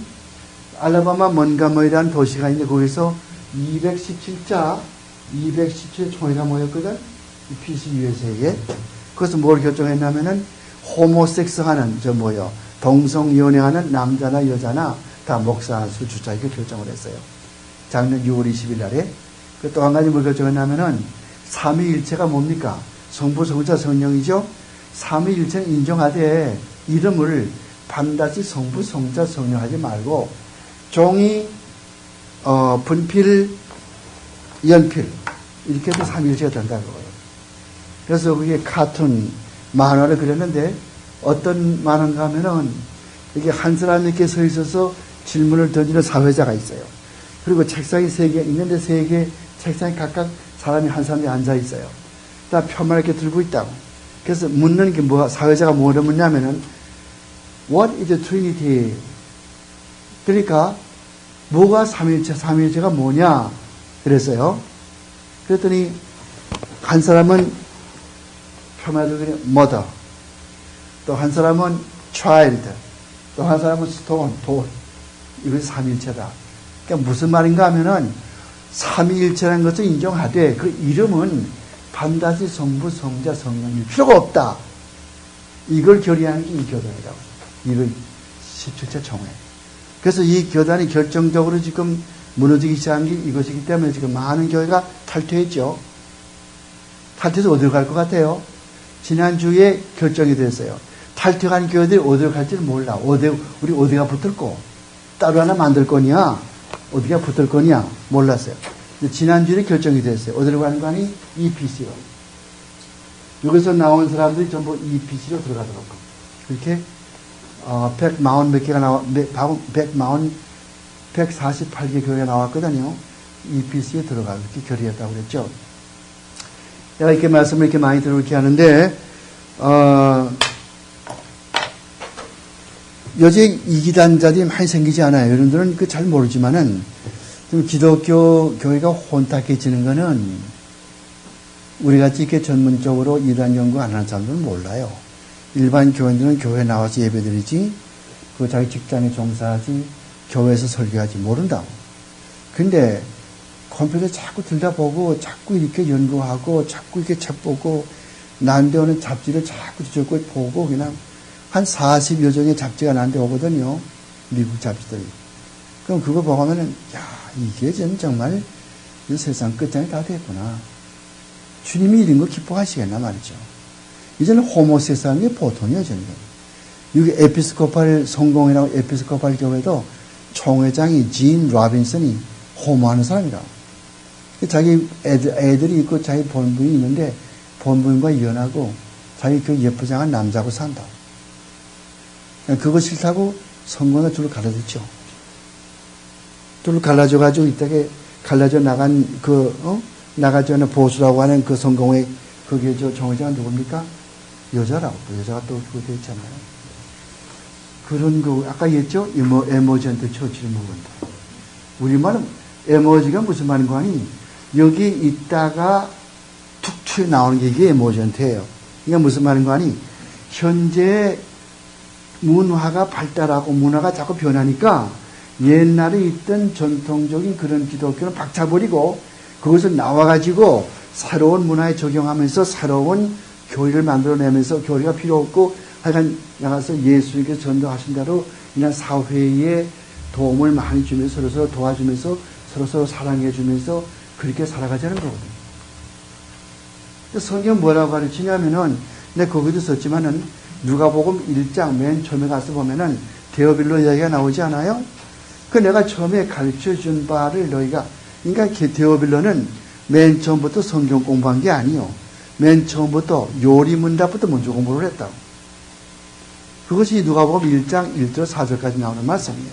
알라바마 먼가머리라는 도시가 있는데 거기서 217차 총회가 모였거든. PC USA에. 그래서 뭘 결정했냐면은 호모섹스하는 동성연애하는 남자나 여자나 다 목사할 수 주자 이렇게 결정을 했어요. 작년 6월 20일 날에. 또 한 가지 뭘 결정했냐면은 삼위일체가 뭡니까? 성부, 성자, 성령이죠? 삼위일체는 인정하되 이름을 반드시 성부, 성자, 성령 하지 말고 종이, 분필, 연필 이렇게 해서 삼위일체가 된다는 거예요. 그래서 그게 카툰, 만화를 그렸는데 어떤 만화인가 하면은 이게 한 사람이 이렇게 서 있어서 질문을 던지는 사회자가 있어요. 그리고 책상이 3개 있는데 3개 책상에 각각 사람이 한 사람이 앉아 있어요. 다 표만 이렇게 들고 있다고. 그래서 묻는 게 사회자가 뭐를 묻냐면은 What is the Trinity? 그러니까 뭐가 삼위일체가 뭐냐? 그랬어요. 그랬더니 한 사람은 표만 들고 mother, 또 한 사람은 child, 또 한 사람은 stone, 돌. 이것이 삼위일체다. 그러니까 무슨 말인가 하면은 삼위일체라는 것을 인정하되 그 이름은 반드시 성부, 성자, 성령일 필요가 없다. 이걸 결의하는 게 이 교단이라고. 이걸 17차 총회. 그래서 이 교단이 결정적으로 지금 무너지기 시작한 게 이것이기 때문에 지금 많은 교회가 탈퇴했죠. 탈퇴해서 어디로 갈 것 같아요? 지난주에 결정이 됐어요. 탈퇴한 교회들이 어디로 갈지를 몰라. 우리 어디가 붙을거? 따로 하나 만들 거냐? 어디가 붙을 거냐? 몰랐어요. 지난주에 결정이 됐어요. 어디로 가는 거 아니? EPC로. 여기서 나온 사람들이 전부 EPC로 들어가도록. 그렇게 140 몇 개가 148개 교회가 나왔거든요. EPC에 들어가고 이렇게 결의했다고 그랬죠. 내가 이렇게 말씀을 이렇게 많이 들어오게 하는데, 요새 이기단자들이 많이 생기지 않아요. 여러분들은 그 잘 모르지만은, 좀 기독교 교회가 혼탁해지는 거는, 우리같이 이렇게 전문적으로 이단 연구 안 하는 사람들은 몰라요. 일반 교인들은 교회 나와서 예배드리지, 그 자기 직장에 종사하지, 교회에서 설교하지 모른다고. 근데 컴퓨터 자꾸 들다보고 자꾸 이렇게 연구하고 자꾸 이렇게 책 보고 나한테 오는 잡지를 자꾸 저거 보고 그냥 한 40여 종의 잡지가 나한테 오거든요. 미국 잡지들이. 그럼 그거 보고 하면은 야 이게 정말 이 세상 끝장이 다 됐구나. 주님이 이런 거 기뻐하시겠나 말이죠. 이제는 호모 세상이 보통이에요. 저는. 여기 에피스코팔 성공이라고 에피스코팔 교회도 총회장이 진 라빈슨이 호모하는 사람이라. 자기 애들이 있고 자기 본부인이 있는데 본부인과 이혼하고 자기 그 예쁘장한 남자하고 산다. 그거 싫다고 성공을 둘을 갈라졌죠. 둘을 갈라져가지고 이따게 갈라져 나간 나가지는 보수라고 하는 그 성공회 그게 저 총회장은 누굽니까? 여자라고. 여자가 또 그거 됐잖아요. 그런 거, 아까 얘기했죠? 에머전트 처치를 먹은다. 우리말은 에머지가 무슨 말인 거 아니? 여기 있다가 툭 튀어나오는 게 이게 에머전트예요. 이게 무슨 말인 거 아니? 현재 문화가 발달하고 문화가 자꾸 변하니까 옛날에 있던 전통적인 그런 기독교는 박차버리고 그것을 나와가지고 새로운 문화에 적용하면서 새로운 교리를 만들어내면서 교리가 필요 없고 하여간 나가서 예수님께서 전도하신 대로 이런 사회에 도움을 많이 주면서 서로서로 도와주면서 서로서로 사랑해주면서 그렇게 살아가자는 거거든요. 성경 뭐라고 가르치냐면은 내가 거기도 썼지만은 누가복음 1장 맨 처음에 가서 보면은 데오빌로 이야기가 나오지 않아요? 그 내가 처음에 가르쳐준 바를 너희가 그러니까 데오빌로는 맨 처음부터 성경 공부한 게 아니요. 맨 처음부터 요리 문답부터 먼저 공부를 했다고. 그것이 누가복음 1장 1절 4절까지 나오는 말씀이에요.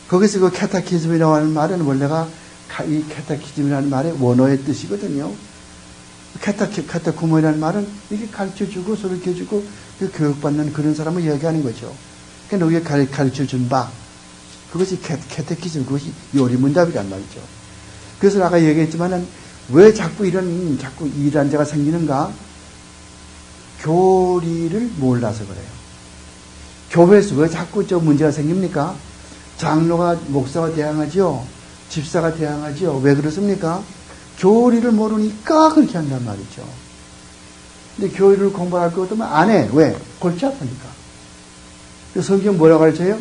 거기서 그 캐타키즘이라고 하는 말은 원래가 이 캐타키즘이라는 말의 원어의 뜻이거든요. 캐타쿠모이라는 말은 이게 가르쳐주고 서로 이렇게 해주고 교육받는 그런 사람을 이야기하는 거죠. 그러니까 너희가 가르쳐준 바 그것이 캐타키즘, 그것이 요리문답이란 말이죠. 그래서 아까 얘기했지만은 왜 자꾸 자꾸 이단자가 생기는가? 교리를 몰라서 그래요. 교회에서 왜 자꾸 저 문제가 생깁니까? 장로가, 목사가 대항하지요? 집사가 대항하지요? 왜 그렇습니까? 교리를 모르니까 그렇게 한단 말이죠. 근데 교리를 공부할 것 같으면 안 해. 왜? 골치 아프니까. 성경 뭐라고 가르쳐요?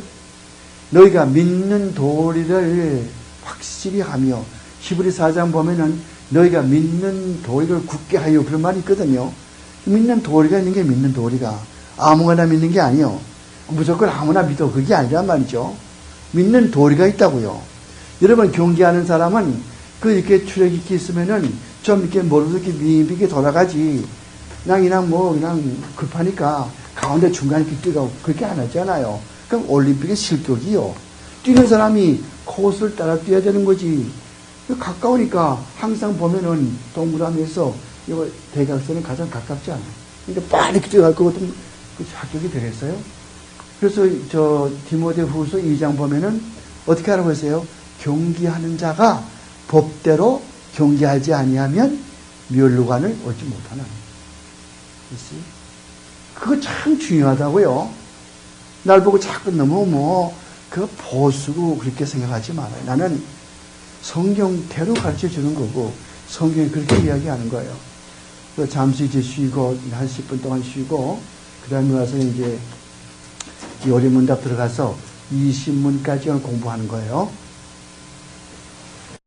너희가 믿는 도리를 확실히 하며, 히브리 4장 보면은 너희가 믿는 도리를 굳게 하여 그런 말이 있거든요. 믿는 도리가 있는 게 믿는 도리가 아무거나 믿는 게 아니요. 무조건 아무나 믿어. 그게 아니란 말이죠. 믿는 도리가 있다고요. 여러분 경기하는 사람은 그 이렇게 출애굽기 있으면은 좀 이렇게 머리도 이렇게 미비게 돌아가지. 그냥 급하니까 가운데 중간에 이렇게 뛰고 그렇게 안 하잖아요. 그럼 올림픽의 실격이요. 뛰는 사람이 코스를 따라 뛰어야 되는 거지. 가까우니까 항상 보면은 동그라미에서 이거 대각선은 가장 가깝지 않아요. 그러니까 빨리 뛰어갈 것 같으면 그 합격이 되겠어요? 그래서 저 디모데후서 2장 보면은 어떻게 하라고 했어요? 경기하는 자가 법대로 경기하지 아니하면 멸류관을 얻지 못하는. 그거 참 중요하다고요. 날 보고 자꾸 너무 그 보수고 그렇게 생각하지 말아요. 나는 성경대로 가르쳐 주는 거고 성경이 그렇게 이야기하는 거예요. 잠시 이제 쉬고 한 10분 동안 쉬고 그 다음에 와서 이제 요리문답 들어가서 20문까지 공부하는 거예요.